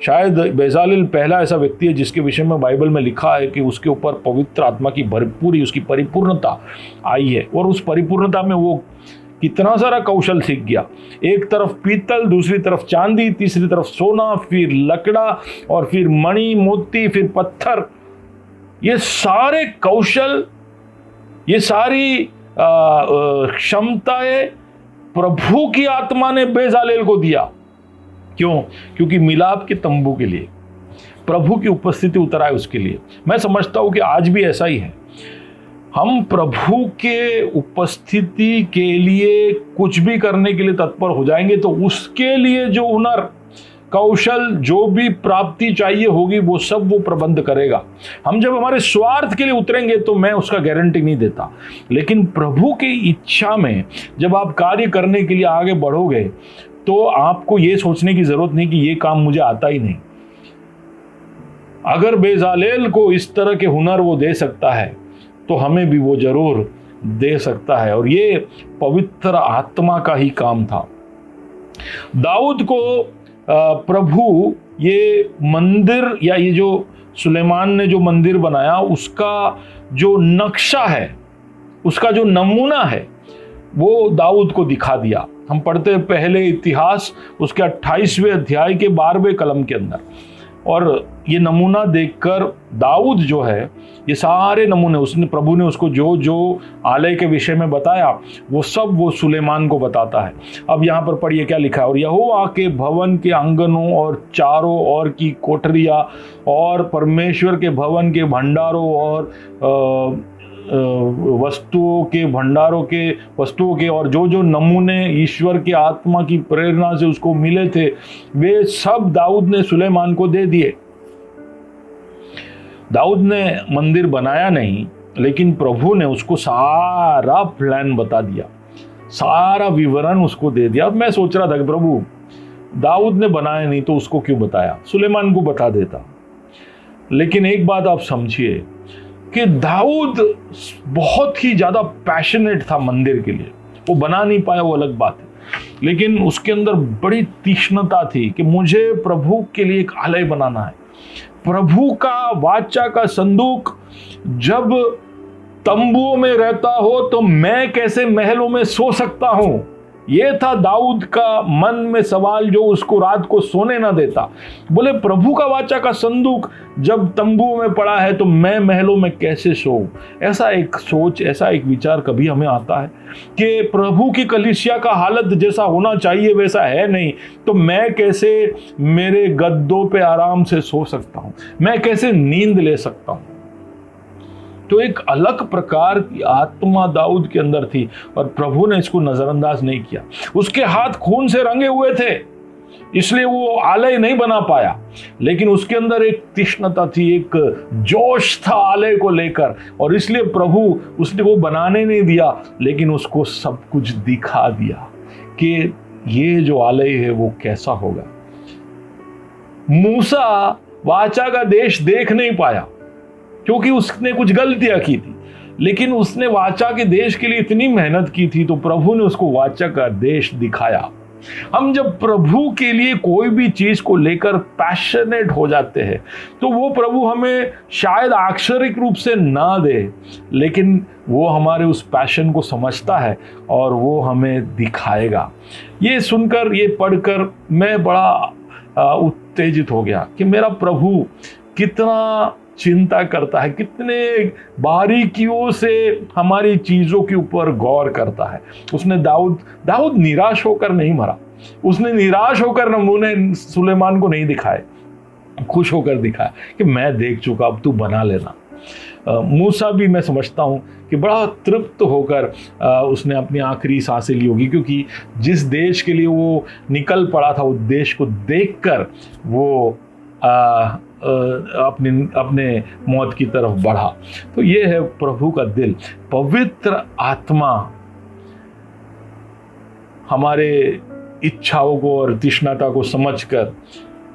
शायद बेजालेल पहला ऐसा व्यक्ति है जिसके विषय में बाइबल में लिखा है कि उसके ऊपर पवित्र आत्मा की भरपूरी, उसकी परिपूर्णता आई है, और उस परिपूर्णता में वो कितना सारा कौशल सीख गया। एक तरफ पीतल, दूसरी तरफ चांदी, तीसरी तरफ सोना, फिर लकड़ा, और फिर मणि, मोती, फिर पत्थर। ये सारे कौशल, ये सारी क्षमताएं प्रभु की आत्मा ने बेजालेल को दिया। क्यों? क्योंकि मिलाप के तंबू के लिए, प्रभु की उपस्थिति उतर आए उसके लिए। मैं समझता हूं कि आज भी ऐसा ही है। हम प्रभु के उपस्थिति के लिए कुछ भी करने के लिए तत्पर हो जाएंगे, तो उसके लिए जो हुनर, कौशल, जो भी प्राप्ति चाहिए होगी, वो सब वो प्रबंध करेगा। हम जब हमारे स्वार्थ के लिए उतरेंगे तो मैं उसका गारंटी नहीं देता, लेकिन प्रभु की इच्छा में जब आप कार्य करने के लिए आगे बढ़ोगे तो आपको ये सोचने की जरूरत नहीं कि ये काम मुझे आता ही नहीं। अगर बेजालेल को इस तरह के हुनर वो दे सकता है तो हमें भी वो जरूर दे सकता है, और ये पवित्र आत्मा का ही काम था। दाऊद को प्रभु ये मंदिर, या ये जो सुलेमान ने जो मंदिर बनाया, उसका जो नक्शा है, उसका जो नमूना है, वो दाऊद को दिखा दिया। हम पढ़ते हैं पहले इतिहास उसके 28वें अध्याय के 12वें कलम के अंदर, और ये नमूना देखकर दाऊद जो है, ये सारे नमूने उसने, प्रभु ने उसको जो जो आलय के विषय में बताया वो सब वो सुलेमान को बताता है। अब यहाँ पर पढ़िए क्या लिखा है। और यहोवा के भवन के आंगनों और चारों ओर की कोठरियाँ और परमेश्वर के भवन के भंडारों और वस्तुओं के और जो जो नमूने ईश्वर के आत्मा की प्रेरणा से उसको मिले थे, वे सब दाऊद ने सुलेमान को दे दिए। दाऊद ने मंदिर बनाया नहीं, लेकिन प्रभु ने उसको सारा प्लान बता दिया, सारा विवरण उसको दे दिया। अब मैं सोच रहा था कि प्रभु, दाऊद ने बनाया नहीं तो उसको क्यों बताया, सुलेमान को बता देता। लेकिन एक बात आप समझिए कि दाऊद बहुत ही ज्यादा पैशनेट था मंदिर के लिए। वो बना नहीं पाया, वो अलग बात है, लेकिन उसके अंदर बड़ी तीक्ष्णता थी कि मुझे प्रभु के लिए एक आलय बनाना है। प्रभु का वाचा का संदूक जब तंबुओं में रहता हो तो मैं कैसे महलों में सो सकता हूं, ये था दाऊद का मन में सवाल जो उसको रात को सोने ना देता। बोले, प्रभु का वाचा का संदूक जब तंबुओं में पड़ा है तो मैं महलों में कैसे सोऊं। ऐसा एक सोच, ऐसा एक विचार कभी हमें आता है कि प्रभु की कलीसिया का हालत जैसा होना चाहिए वैसा है नहीं, तो मैं कैसे मेरे गद्दों पे आराम से सो सकता हूं, मैं कैसे नींद ले सकता हूं। तो एक अलग प्रकार की आत्मा दाऊद के अंदर थी, और प्रभु ने इसको नजरअंदाज नहीं किया। उसके हाथ खून से रंगे हुए थे, इसलिए वो आलय नहीं बना पाया, लेकिन उसके अंदर एक तीक्ष्णता थी, एक जोश था आलय को लेकर, और इसलिए प्रभु उसने वो बनाने नहीं दिया, लेकिन उसको सब कुछ दिखा दिया कि ये जो आलय है वो कैसा होगा। मूसा वाचा का देश देख नहीं पाया क्योंकि उसने कुछ गलतियां की थी, लेकिन उसने वाचा के देश के लिए इतनी मेहनत की थी तो प्रभु ने उसको वाचा का देश दिखाया। हम जब प्रभु के लिए कोई भी चीज को लेकर पैशनेट हो जाते हैं तो वो प्रभु हमें शायद अक्षरिक रूप से ना दे, लेकिन वो हमारे उस पैशन को समझता है और वो हमें दिखाएगा। ये सुनकर, ये पढ़कर मैं बड़ा उत्तेजित हो गया कि मेरा प्रभु कितना चिंता करता है, कितने बारीकियों से हमारी चीजों के ऊपर गौर करता है। उसने दाऊद निराश होकर नहीं मरा, उसने निराश होकर नमूने सुलेमान को नहीं दिखाए, खुश होकर दिखाया कि मैं देख चुका, अब तू बना लेना। मूसा भी मैं समझता हूँ कि बड़ा तृप्त होकर उसने अपनी आखिरी सांसें ली होगी, क्योंकि जिस देश के लिए वो निकल पड़ा था उस देश को देखकर वो अपने मौत की तरफ बढ़ा। तो ये है प्रभु का दिल। पवित्र आत्मा हमारे इच्छाओं को और तृष्णता को समझकर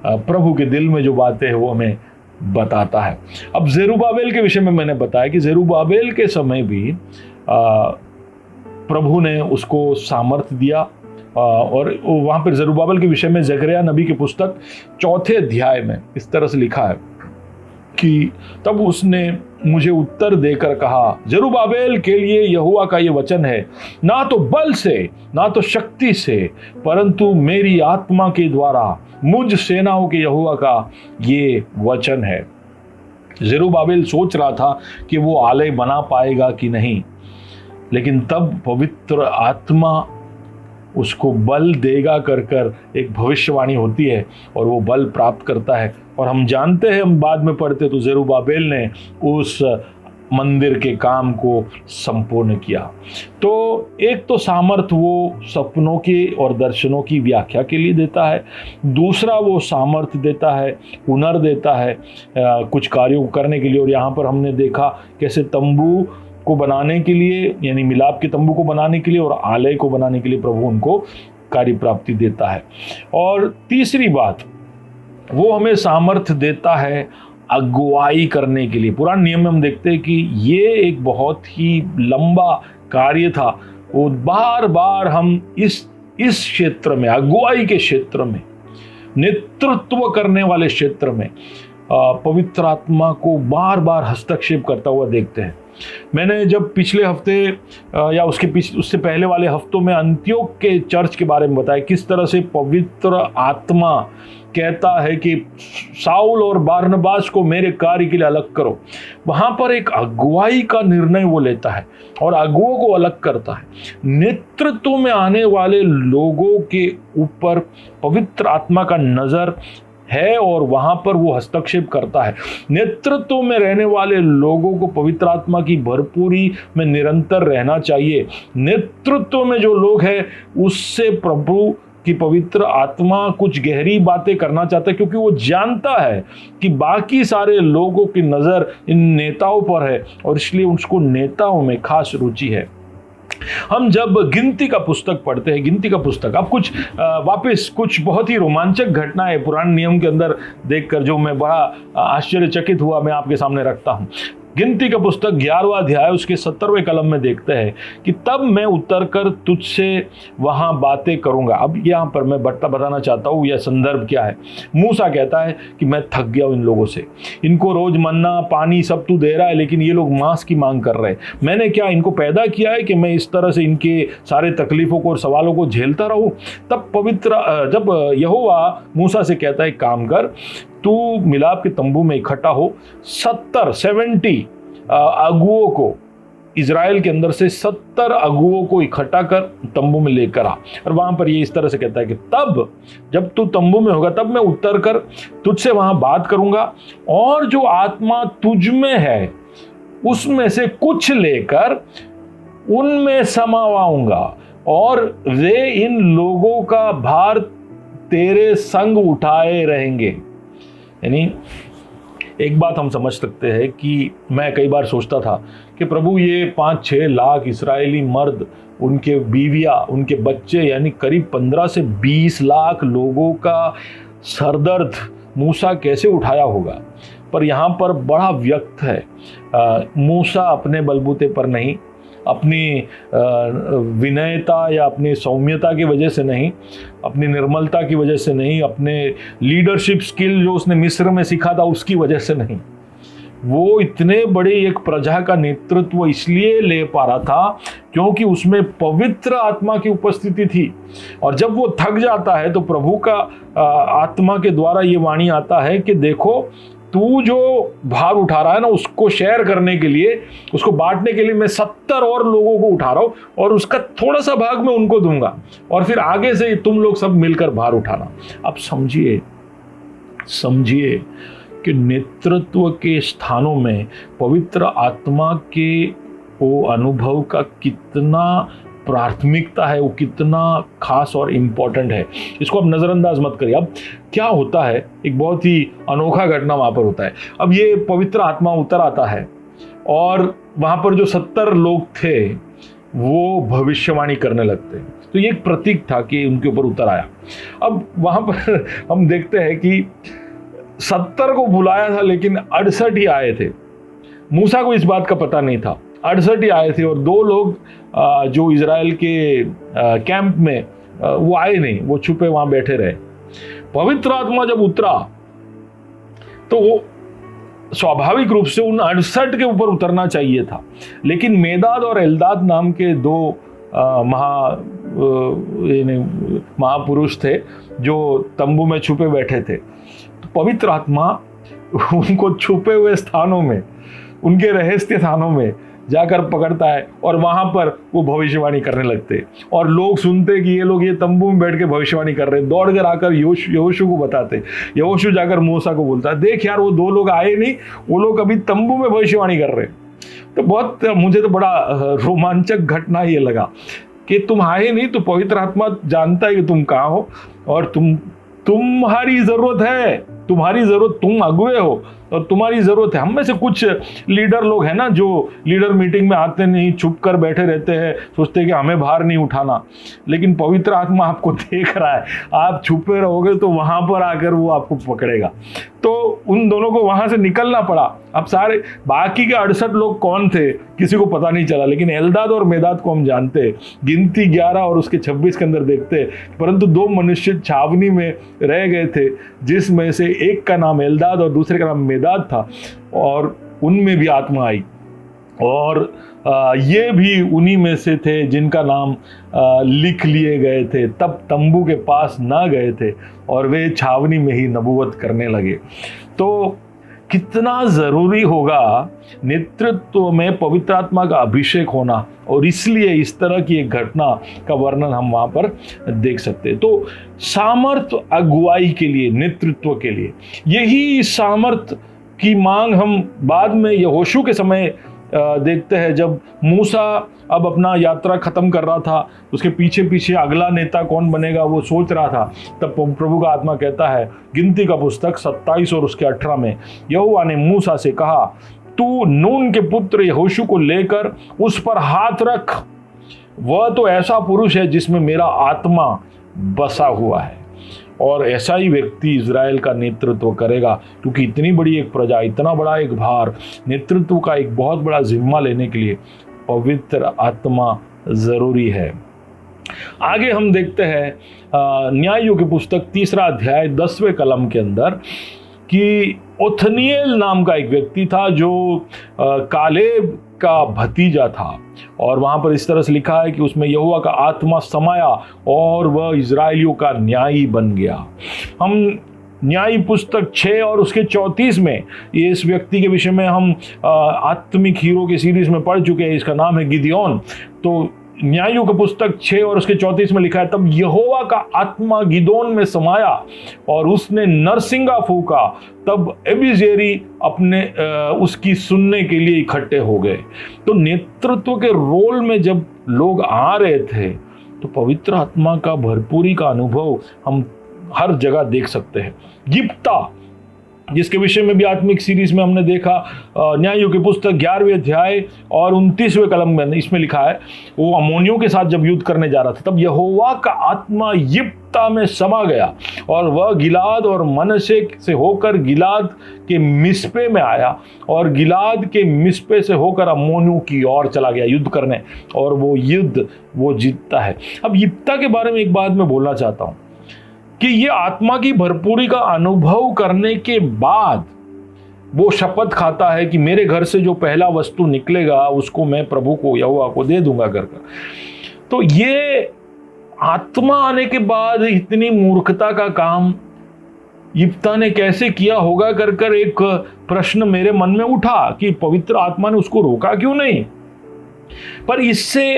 प्रभु के दिल में जो बातें हैं वो हमें बताता है। अब जेरुब्बाबेल के विषय में मैंने बताया कि जेरुब्बाबेल के समय भी प्रभु ने उसको सामर्थ्य दिया। और वहाँ पर जरुब्बाबेल के विषय में जकरिया नबी की पुस्तक 4 अध्याय में इस तरह से लिखा है कि तब उसने मुझे उत्तर देकर कहा, जरुब्बाबेल के लिए यहोवा का ये वचन है, ना तो बल से ना तो शक्ति से, परंतु मेरी आत्मा के द्वारा मुझ सेनाओं के यहोवा का ये वचन है। जरुब्बाबेल सोच रहा था कि वो आलय बना पाएगा कि नहीं, लेकिन तब पवित्र आत्मा उसको बल देगा कर एक भविष्यवाणी होती है और वो बल प्राप्त करता है। और हम जानते हैं, हम बाद में पढ़ते तो जरुब्बाबेल ने उस मंदिर के काम को संपूर्ण किया। तो एक तो सामर्थ वो सपनों की और दर्शनों की व्याख्या के लिए देता है, दूसरा वो सामर्थ देता है, हुनर देता है कुछ कार्यों को करने के लिए। और यहाँ पर हमने देखा कैसे तंबू को बनाने के लिए, यानी मिलाप के तंबू को बनाने के लिए और आलय को बनाने के लिए प्रभु उनको कार्य प्राप्ति देता है। और तीसरी बात, वो हमें सामर्थ्य देता है अगुवाई करने के लिए। पुराने नियम में हम देखते हैं कि ये एक बहुत ही लंबा कार्य था। वो बार बार हम इस क्षेत्र में, अगुवाई के क्षेत्र में, नेतृत्व करने वाले क्षेत्र में पवित्र आत्मा को बार बार हस्तक्षेप करता हुआ देखते हैं। मैंने जब पिछले हफ्ते या उससे पहले वाले हफ्तों में अंत्योक के चर्च के बारे में बताया, किस तरह से पवित्र आत्मा कहता है कि साउल और बारनबास को मेरे कार्य के लिए अलग करो। वहां पर एक अगुवाई का निर्णय वो लेता है और अगुओं को अलग करता है। नेतृत्व में आने वाले लोगों के ऊपर पवित्र आत्मा का नजर है और वहां पर वो हस्तक्षेप करता है। नेतृत्व में रहने वाले लोगों को पवित्र आत्मा की भरपूरी में निरंतर रहना चाहिए। नेतृत्व में जो लोग हैं उससे प्रभु कि पवित्र आत्मा कुछ गहरी बातें करना चाहता है, क्योंकि वो जानता है कि बाकी सारे लोगों की नज़र इन नेताओं पर है और इसलिए उसको नेताओं में खास रुचि है। हम जब गिनती का पुस्तक पढ़ते हैं, गिनती का पुस्तक, अब कुछ वापस कुछ बहुत ही रोमांचक घटनाएं पुराने नियम के अंदर देखकर जो मैं बड़ा आश्चर्यचकित हुआ, मैं आपके सामने रखता हूं। गिनती का पुस्तक 11वां अध्याय उसके 70वें कलम में देखते हैं कि तब मैं उतर कर तुझसे वहां बातें करूंगा। अब यहाँ पर मैं बताना चाहता हूँ यह संदर्भ क्या है। मूसा कहता है कि मैं थक गया हूँ इन लोगों से, इनको रोज मन्ना पानी सब तू दे रहा है, लेकिन ये लोग मांस की मांग कर रहे हैं। मैंने क्या इनको पैदा किया है कि मैं इस तरह से इनके सारे तकलीफों को और सवालों को झेलता रहूं? तब जब यहोवा मूसा से कहता है काम कर, तू मिलाप के तंबू में इकट्ठा हो, 70 अगुओं को, इजराइल के अंदर से 70 अगुओं को इकट्ठा कर तंबू में लेकर आ। और वहां पर ये इस तरह से कहता है कि तब जब तू तंबू में होगा तब मैं उतर कर तुझसे वहां बात करूंगा और जो आत्मा तुझ में है उसमें से कुछ लेकर उनमें समावाऊंगा और वे इन लोगों का भार तेरे संग उठाए रहेंगे। यानी एक बात हम समझ सकते हैं कि मैं कई बार सोचता था कि प्रभु ये 5-6 लाख इस्राएली मर्द, उनके बीवियां, उनके बच्चे, यानी करीब 15 से 20 लाख लोगों का सरदर्द मूसा कैसे उठाया होगा। पर यहाँ पर बड़ा व्यक्त है, मूसा अपने बलबूते पर नहीं, अपनी विनयता या अपनी सौम्यता की वजह से नहीं, अपनी निर्मलता की वजह से नहीं, अपने लीडरशिप स्किल जो उसने मिस्र में सीखा था उसकी वजह से नहीं, वो इतने बड़े एक प्रजा का नेतृत्व इसलिए ले पा रहा था क्योंकि उसमें पवित्र आत्मा की उपस्थिति थी। और जब वो थक जाता है तो प्रभु का आत्मा के द्वारा ये वाणी आता है कि देखो तू जो भार उठा रहा है ना, उसको शेयर करने के लिए, उसको बांटने के लिए मैं 70 और लोगों को उठा रहा हूं और उसका थोड़ा सा भाग मैं उनको दूंगा और फिर आगे से तुम लोग सब मिलकर भार उठाना। अब समझिए कि नेतृत्व के स्थानों में पवित्र आत्मा के वो अनुभव का कितना प्राथमिकता है, वो कितना खास और इम्पोर्टेंट है, इसको आप नज़रअंदाज मत करिए। अब क्या होता है, एक बहुत ही अनोखा घटना वहाँ पर होता है। अब ये पवित्र आत्मा उतर आता है और वहाँ पर जो 70 लोग थे वो भविष्यवाणी करने लगते हैं। तो ये एक प्रतीक था कि उनके ऊपर उतर आया। अब वहाँ पर हम देखते हैं कि 70 को बुलाया था लेकिन 68 ही आए थे। मूसा को इस बात का पता नहीं था 68 ही आए थे और 2 लोग जो इजराइल के कैंप में वो आए नहीं, वो छुपे वहां बैठे रहे। पवित्र आत्मा जब उतरा तो वो स्वाभाविक रूप से उन 68 के ऊपर उतरना चाहिए था, लेकिन मेदाद और एल्दाद नाम के 2 महापुरुष थे जो तंबू में छुपे बैठे थे। तो पवित्र आत्मा उनको छुपे हुए स्थानों में, उनके रहस्य स्थानों में जाकर पकड़ता है और वहां पर वो भविष्यवाणी करने लगते और लोग सुनते कि ये लोग ये तंबू में बैठ के भविष्यवाणी कर रहे हैं, दौड़ कर आकर यहोशू को बताते। यहोशू जाकर मूसा को बोलता है, देख यार वो 2 लोग आए नहीं, वो लोग अभी तंबू में भविष्यवाणी कर रहे हैं। तो बहुत, मुझे तो बड़ा रोमांचक घटना ये लगा कि तुम आए नहीं, तो पवित्र आत्मा जानता है कि तुम कहाँ हो और तुम्हारी जरूरत है, तुम्हारी जरूरत, तुम अगुए हो और तुम्हारी जरूरत है। हम में से कुछ लीडर लोग हैं ना जो लीडर मीटिंग में आते नहीं, छुप कर बैठे रहते हैं, सोचते हैं कि हमें बाहर नहीं उठाना, लेकिन पवित्र आत्मा आपको देख रहा है, आप छुपे रहोगे तो वहां पर आकर वो आपको पकड़ेगा। तो उन दोनों को वहां से निकलना पड़ा। अब सारे बाकी के 68 लोग कौन थे किसी को पता नहीं चला, लेकिन एल्दाद और मेदाद को हम जानते हैं। गिनती 11 और उसके 26 के अंदर देखते हैं, परंतु 2 मनुष्य छावनी में रह गए थे, जिसमें से एक का नाम एल्दाद और दूसरे का नाम मेदाद था, और उनमें भी आत्मा आई और ये भी उन्हीं में से थे जिनका नाम लिख लिए गए थे, तब तंबू के पास ना गए थे और वे छावनी में ही नबूवत करने लगे। तो कितना ज़रूरी होगा नेतृत्व में पवित्र आत्मा का अभिषेक होना, और इसलिए इस तरह की एक घटना का वर्णन हम वहाँ पर देख सकते हैं। तो सामर्थ अगुवाई के लिए, नेतृत्व के लिए, यही सामर्थ की मांग हम बाद में यहोशू के समय देखते हैं। जब मूसा अब अपना यात्रा खत्म कर रहा था, उसके पीछे पीछे अगला नेता कौन बनेगा वो सोच रहा था, तब प्रभु का आत्मा कहता है गिनती का पुस्तक 27 और उसके 18 में, यहोवा ने मूसा से कहा, तू नून के पुत्र यहोशू को लेकर उस पर हाथ रख, वह तो ऐसा पुरुष है जिसमें मेरा आत्मा बसा हुआ है। और ऐसा ही व्यक्ति इजराइल का नेतृत्व करेगा, क्योंकि इतनी बड़ी एक प्रजा, इतना बड़ा एक भार, नेतृत्व का एक बहुत बड़ा जिम्मा लेने के लिए पवित्र आत्मा जरूरी है। आगे हम देखते हैं न्यायों की पुस्तक 3 अध्याय 10वें कलम के अंदर कि ओथनिएल नाम का एक व्यक्ति था जो कालेब का भतीजा था, और वहां पर इस तरह से लिखा है कि उसमें यहोवा का आत्मा समाया और वह इजराइलियों का न्यायी बन गया। हम न्यायी पुस्तक 6 और उसके 34 में ये इस व्यक्ति के विषय में हम आत्मिक हीरो की सीरीज में पढ़ चुके हैं, इसका नाम है गिदियोन। तो न्यायों का पुस्तक 6 और उसके 34 में लिखा है, तब यहोवा का आत्मा गिदोन में समाया और उसने नरसिंगा फूका, तब एबिजेरी अपने उसकी सुनने के लिए इकट्ठे हो गए। तो नेतृत्व के रोल में जब लोग आ रहे थे तो पवित्र आत्मा का भरपूरी का अनुभव हम हर जगह देख सकते हैं। यिप्ता, जिसके विषय में भी आत्मिक सीरीज में हमने देखा, न्यायों की पुस्तक 11वें अध्याय और 29वें कलम में इसमें लिखा है, वो अम्मोनियों के साथ जब युद्ध करने जा रहा था, तब यहोवा का आत्मा यिप्ता में समा गया और वह गिलाद और मनश्शे से होकर गिलाद के मिस्पे में आया और गिलाद के मिस्पे से होकर अम्मोनियों की ओर चला गया युद्ध करने, और वो युद्ध वो जीतता है। अब यिप्ता के बारे में एक बात मैं बोलना चाहता हूँ कि ये आत्मा की भरपूरी का अनुभव करने के बाद वो शपथ खाता है कि मेरे घर से जो पहला वस्तु निकलेगा उसको मैं प्रभु को, यहोवा को दे दूंगा कर। तो ये आत्मा आने के बाद इतनी मूर्खता का काम यिप्ता ने कैसे किया होगा कर एक प्रश्न मेरे मन में उठा कि पवित्र आत्मा ने उसको रोका क्यों नहीं। पर इससे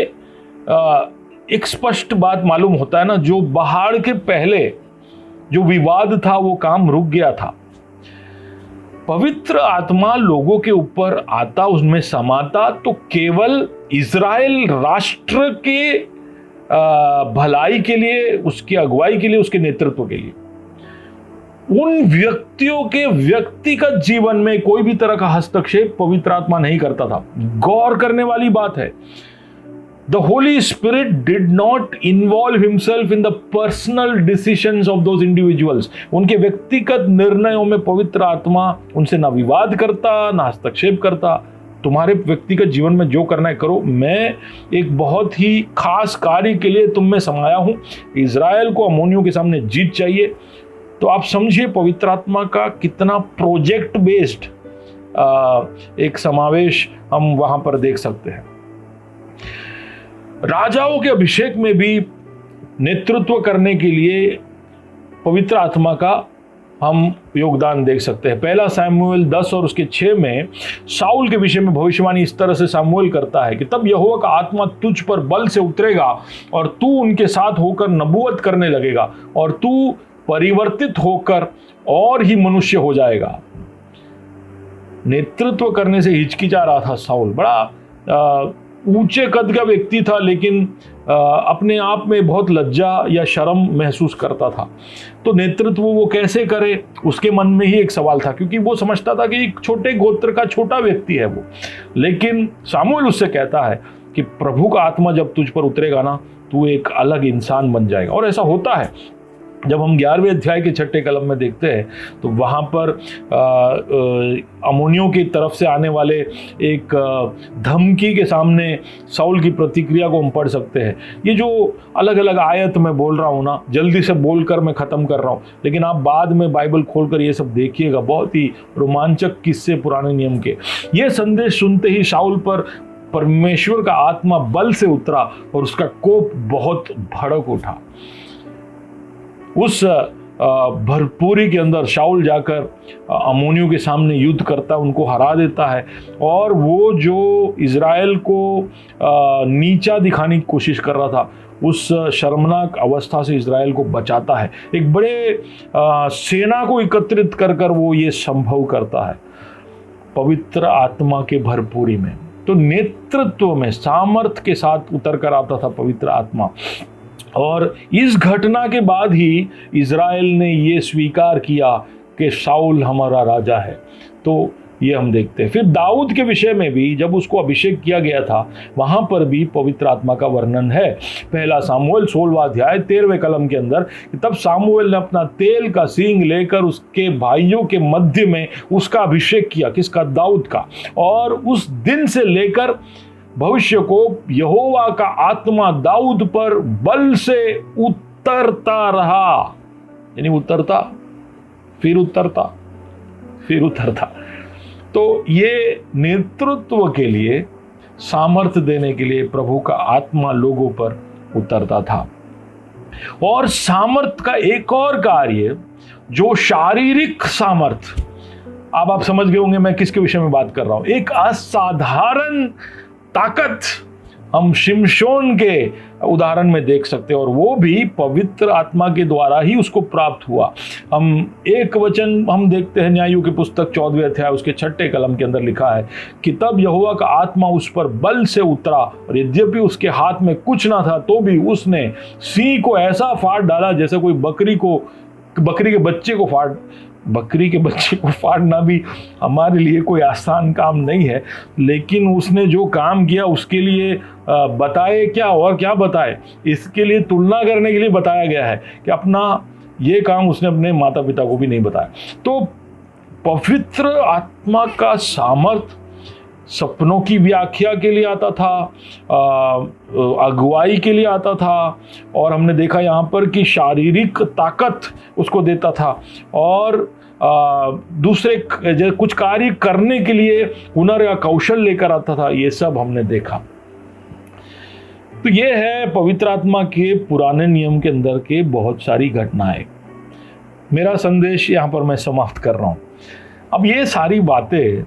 एक स्पष्ट बात मालूम होता है ना, जो बाहर के पहले जो विवाद था वो काम रुक गया था। पवित्र आत्मा लोगों के ऊपर आता, उसमें समाता, तो केवल इज़राइल राष्ट्र के भलाई के लिए, उसकी अगुवाई के लिए, उसके नेतृत्व के लिए, उन व्यक्तियों के व्यक्तिगत जीवन में कोई भी तरह का हस्तक्षेप पवित्र आत्मा नहीं करता था। गौर करने वाली बात है, The Holy Spirit did not involve himself in the personal decisions of those individuals. उनके व्यक्तिगत निर्णयों में पवित्र आत्मा उनसे ना विवाद करता, ना हस्तक्षेप करता, तुम्हारे व्यक्तिगत जीवन में जो करना है करो, मैं एक बहुत ही खास कार्य के लिए तुम में समाया हूँ। इजराइल को अम्मोनियों के सामने जीत चाहिए। तो आप समझिए पवित्र आत्मा का कितना प्रोजेक्ट बेस्ड एक समावेश हम वहां पर देख सकते हैं। राजाओं के अभिषेक में भी नेतृत्व करने के लिए पवित्र आत्मा का हम योगदान देख सकते हैं। पहला सामुएल 10 और उसके 6 में शाऊल के विषय में भविष्यवाणी इस तरह से सामुएल करता है कि तब यहोवा का आत्मा तुझ पर बल से उतरेगा और तू उनके साथ होकर नबूवत करने लगेगा और तू परिवर्तित होकर और ही मनुष्य हो जाएगा। नेतृत्व करने से हिचकिचा रहा था शाऊल। बड़ा ऊंचे कद का व्यक्ति था, लेकिन अपने आप में बहुत लज्जा या शर्म महसूस करता था। तो नेतृत्व वो कैसे करे, उसके मन में ही एक सवाल था, क्योंकि वो समझता था कि एक छोटे गोत्र का छोटा व्यक्ति है वो। लेकिन सामुएल उससे कहता है कि प्रभु का आत्मा जब तुझ पर उतरेगा ना, तू एक अलग इंसान बन जाएगा। और ऐसा होता है। जब हम 11वें अध्याय के 6ठे कलम में देखते हैं तो वहाँ पर अम्मोनियों की तरफ से आने वाले एक धमकी के सामने शाऊल की प्रतिक्रिया को हम पढ़ सकते हैं। ये जो अलग अलग आयत मैं बोल रहा हूँ ना, जल्दी से बोलकर मैं ख़त्म कर रहा हूँ, लेकिन आप बाद में बाइबल खोलकर ये सब देखिएगा। बहुत ही रोमांचक किस्से पुराने नियम के। ये संदेश सुनते ही शाऊल पर परमेश्वर का आत्मा बल से उतरा और उसका कोप बहुत भड़क उठा। उस भरपूरी के अंदर शाऊल जाकर अम्मोनियों के सामने युद्ध करता, उनको हरा देता है और वो जो इज़राइल को नीचा दिखाने की कोशिश कर रहा था, उस शर्मनाक अवस्था से इज़राइल को बचाता है। एक बड़े सेना को एकत्रित कर कर वो ये संभव करता है पवित्र आत्मा के भरपूरी में। तो नेतृत्व में सामर्थ के साथ उतर कर आता था पवित्र आत्मा। और इस घटना के बाद ही इज़राइल ने ये स्वीकार किया कि शाऊल हमारा राजा है। तो ये हम देखते हैं। फिर दाऊद के विषय में भी जब उसको अभिषेक किया गया था, वहाँ पर भी पवित्र आत्मा का वर्णन है। पहला सामुएल 16वां अध्याय 13वें कलम के अंदर, तब सामुएल ने अपना तेल का सींग लेकर उसके भाइयों के मध्य में उसका अभिषेक किया। किसका? दाऊद का। और उस दिन से लेकर भविष्य को यहोवा का आत्मा दाऊद पर बल से उतरता रहा। यानी उतरता, फिर उतरता, फिर उतरता। तो ये नेतृत्व के लिए, सामर्थ्य देने के लिए प्रभु का आत्मा लोगों पर उतरता था। और सामर्थ्य का एक और कार्य जो शारीरिक सामर्थ्य, अब आप समझ गए होंगे मैं किसके विषय में बात कर रहा हूं। एक असाधारण ताकत हम शिमशोन के उदाहरण में देख सकते हैं, और वो भी पवित्र आत्मा के द्वारा ही उसको प्राप्त हुआ। हम एक वचन हम देखते हैं न्यायों की पुस्तक 14वें अध्याय उसके 6ठे कलम के अंदर लिखा है कि तब यहोवा का आत्मा उस पर बल से उतरा, और यद्यपि उसके हाथ में कुछ ना था तो भी उसने सिंह को ऐसा फाड़ डाला जैसे कोई बकरी के बच्चे को फाड़ना भी हमारे लिए कोई आसान काम नहीं है। लेकिन उसने जो काम किया उसके लिए बताए क्या और क्या बताए, इसके लिए तुलना करने के लिए बताया गया है कि अपना ये काम उसने अपने माता पिता को भी नहीं बताया। तो पवित्र आत्मा का सामर्थ सपनों की व्याख्या के लिए आता था, अगुवाई के लिए आता था, और हमने देखा यहाँ पर कि शारीरिक ताकत उसको देता था, और दूसरे कुछ कार्य करने के लिए हुनर या कौशल लेकर आता था। ये सब हमने देखा। तो ये है पवित्र आत्मा के पुराने नियम के अंदर के बहुत सारी घटनाएं। मेरा संदेश यहाँ पर मैं समाप्त कर रहा हूँ। अब ये सारी बातें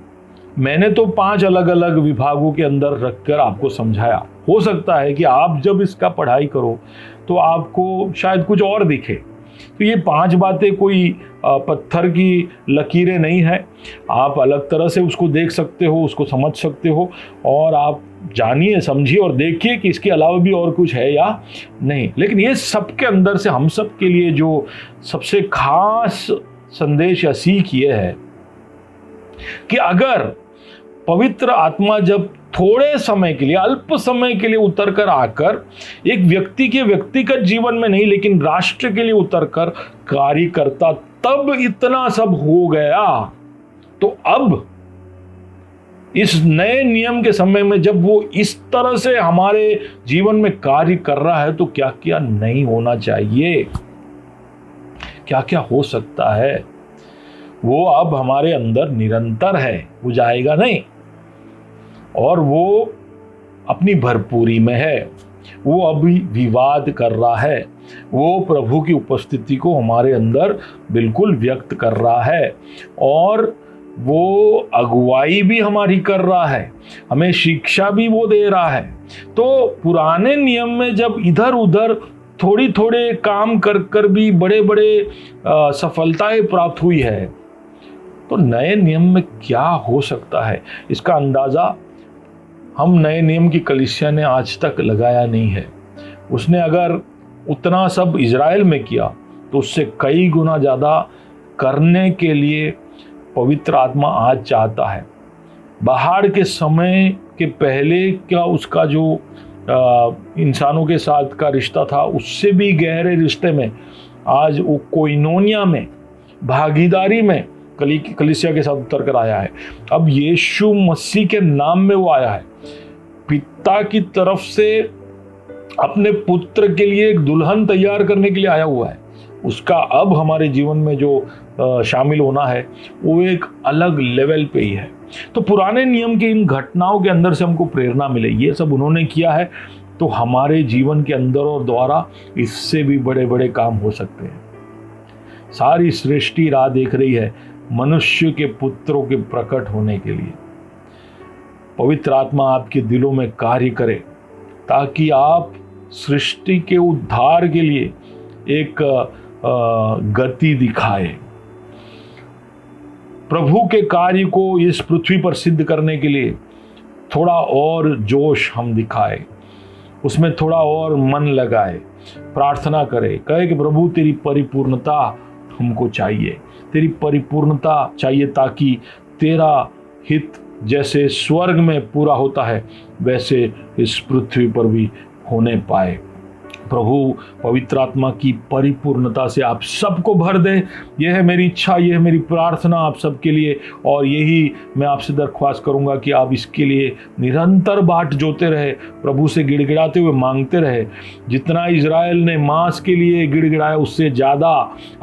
मैंने तो 5 अलग अलग विभागों के अंदर रखकर आपको समझाया। हो सकता है कि आप जब इसका पढ़ाई करो तो आपको शायद कुछ और दिखे। तो ये 5 बातें कोई पत्थर की लकीरें नहीं है। आप अलग तरह से उसको देख सकते हो, उसको समझ सकते हो, और आप जानिए, समझिए और देखिए कि इसके अलावा भी और कुछ है या नहीं। लेकिन ये सब के अंदर से हम सब के लिए जो सबसे खास संदेश या सीख ये है कि अगर पवित्र आत्मा जब थोड़े समय के लिए, अल्प समय के लिए उतर कर आकर एक व्यक्ति के व्यक्तिगत जीवन में नहीं लेकिन राष्ट्र के लिए उतर कर कार्य करता, तब इतना सब हो गया। तो अब इस नए नियम के समय में जब वो इस तरह से हमारे जीवन में कार्य कर रहा है तो क्या क्या नहीं होना चाहिए, क्या क्या हो सकता है, वो अब हमारे अंदर निरंतर है, वो जाएगा नहीं और वो अपनी भरपूरी में है। वो अभी विवाद कर रहा है, वो प्रभु की उपस्थिति को हमारे अंदर बिल्कुल व्यक्त कर रहा है और वो अगुवाई भी हमारी कर रहा है, हमें शिक्षा भी वो दे रहा है। तो पुराने नियम में जब इधर उधर थोड़ी थोड़े काम कर कर भी बड़े बड़े सफलताएं प्राप्त हुई है, तो नए नियम में क्या हो सकता है इसका अंदाज़ा हम नए नियम की कलीसिया ने आज तक लगाया नहीं है। उसने अगर उतना सब इजराइल में किया तो उससे कई गुना ज़्यादा करने के लिए पवित्र आत्मा आज चाहता है। बाहर के समय के पहले क्या उसका जो इंसानों के साथ का रिश्ता था उससे भी गहरे रिश्ते में आज वो कोइनोनिया में, भागीदारी में कलीसिया के साथ उतर कर आया है। अब यीशु मसीह के नाम में वो आया है, पिता की तरफ से अपने पुत्र के लिए एक दुल्हन तैयार करने के लिए आया हुआ है। उसका अब हमारे जीवन में जो शामिल होना है वो एक अलग लेवल पे ही है। तो पुराने नियम के इन घटनाओं के अंदर से हमको प्रेरणा मिले, ये सब उन्होंने किया है तो हमारे जीवन के अंदर और द्वारा इससे भी बड़े बड़े काम हो सकते हैं। सारी सृष्टि राह देख रही है मनुष्य के पुत्रों के प्रकट होने के लिए। पवित्र आत्मा आपके दिलों में कार्य करे ताकि आप सृष्टि के उद्धार के लिए एक गति दिखाए, प्रभु के कार्य को इस पृथ्वी पर सिद्ध करने के लिए थोड़ा और जोश हम दिखाए, उसमें थोड़ा और मन लगाए, प्रार्थना करे, कहे कि प्रभु तेरी परिपूर्णता हमको चाहिए, तेरी परिपूर्णता चाहिए ताकि तेरा हित जैसे स्वर्ग में पूरा होता है वैसे इस पृथ्वी पर भी होने पाए। प्रभु पवित्र आत्मा की परिपूर्णता से आप सबको भर दे, यह है मेरी इच्छा, यह है मेरी प्रार्थना आप सबके लिए। और यही मैं आपसे दरख्वास्त करूंगा कि आप इसके लिए निरंतर बाट जोते रहे, प्रभु से गिड़गिड़ाते हुए मांगते रहे। जितना इजराइल ने मांस के लिए गिड़गिड़ाया उससे ज़्यादा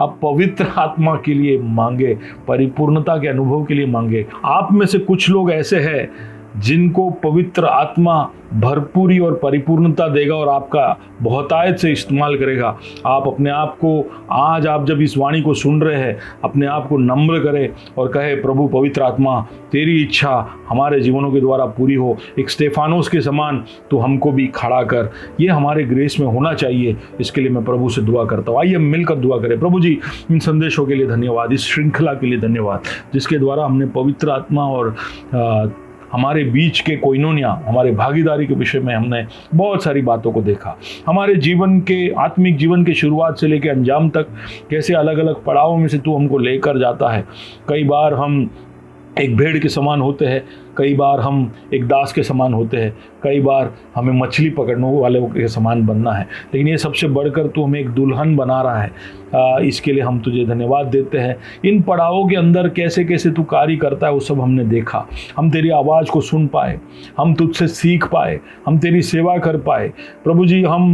आप पवित्र आत्मा के लिए मांगे, परिपूर्णता के अनुभव के लिए मांगे। आप में से कुछ लोग ऐसे हैं जिनको पवित्र आत्मा भरपूरी और परिपूर्णता देगा और आपका बहुतायत से इस्तेमाल करेगा। आप अपने आप को आज आप जब इस वाणी को सुन रहे हैं अपने आप को नम्र करें और कहे प्रभु पवित्र आत्मा तेरी इच्छा हमारे जीवनों के द्वारा पूरी हो, एक स्टेफानोस के समान तो हमको भी खड़ा कर। ये हमारे ग्रेस में होना चाहिए, इसके लिए मैं प्रभु से दुआ करता हूँ। आइए मिलकर दुआ करें। प्रभु जी इन संदेशों के लिए धन्यवाद, इस श्रृंखला के लिए धन्यवाद जिसके द्वारा हमने पवित्र आत्मा और हमारे बीच के कोइनोनिया, हमारे भागीदारी के विषय में हमने बहुत सारी बातों को देखा। हमारे जीवन के आत्मिक जीवन के शुरुआत से लेकर अंजाम तक कैसे अलग अलग पड़ावों में से तू हमको लेकर जाता है। कई बार हम एक भेड़ के समान होते हैं, कई बार हम एक दास के समान होते हैं, कई बार हमें मछली पकड़ने वाले के समान बनना है, लेकिन ये सबसे बढ़कर तू हमें एक दुल्हन बना रहा है। इसके लिए हम तुझे धन्यवाद देते हैं। इन पड़ावों के अंदर कैसे कैसे तू कार्य करता है वो सब हमने देखा। हम तेरी आवाज़ को सुन पाए, हम तुझसे सीख पाए, हम तेरी सेवा कर पाए। प्रभु जी हम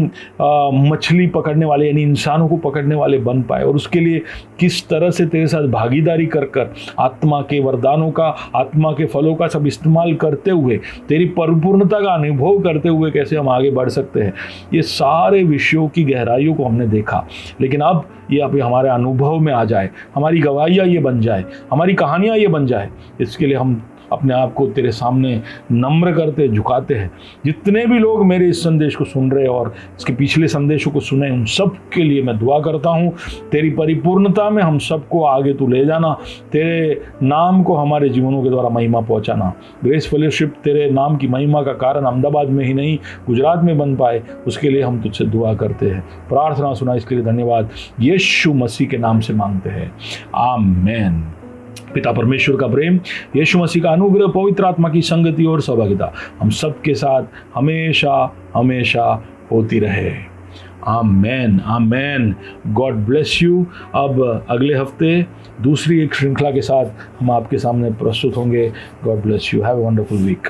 मछली पकड़ने वाले यानी इंसानों को पकड़ने वाले बन पाए और उसके लिए किस तरह से तेरे साथ भागीदारी कर कर आत्मा के वरदानों का, आत्मा के फलों का सब इस्तेमाल करते हुए तेरी परिपूर्णता का अनुभव करते हुए कैसे हम आगे बढ़ सकते हैं। ये सारे विषयों की गहराइयों को हमने देखा, लेकिन अब ये अभी हमारे अनुभव में आ जाए, हमारी गवाहियाँ ये बन जाए, हमारी कहानियाँ ये बन जाए। इसके लिए हम अपने आप को तेरे सामने नम्र करते झुकाते हैं। जितने भी लोग मेरे इस संदेश को सुन रहे और इसके पिछले संदेशों को सुने उन सब के लिए मैं दुआ करता हूँ तेरी परिपूर्णता में हम सबको आगे तू ले जाना, तेरे नाम को हमारे जीवनों के द्वारा महिमा पहुँचाना। ग्रेस फेलोशिप तेरे नाम की महिमा का कारण अहमदाबाद में ही नहीं गुजरात में बन पाए, उसके लिए हम तुझसे दुआ करते हैं। प्रार्थना सुना इसके लिए धन्यवाद, यीशु मसीह के नाम से मांगते हैं, आमेन। पिता परमेश्वर का प्रेम, यीशु मसीह का अनुग्रह, पवित्र आत्मा की संगति और सहभागिता हम सबके साथ हमेशा हमेशा होती रहे। Amen amen. God bless you. अब अगले हफ्ते दूसरी एक श्रृंखला के साथ हम आपके सामने प्रस्तुत होंगे। God bless you. Have a wonderful week.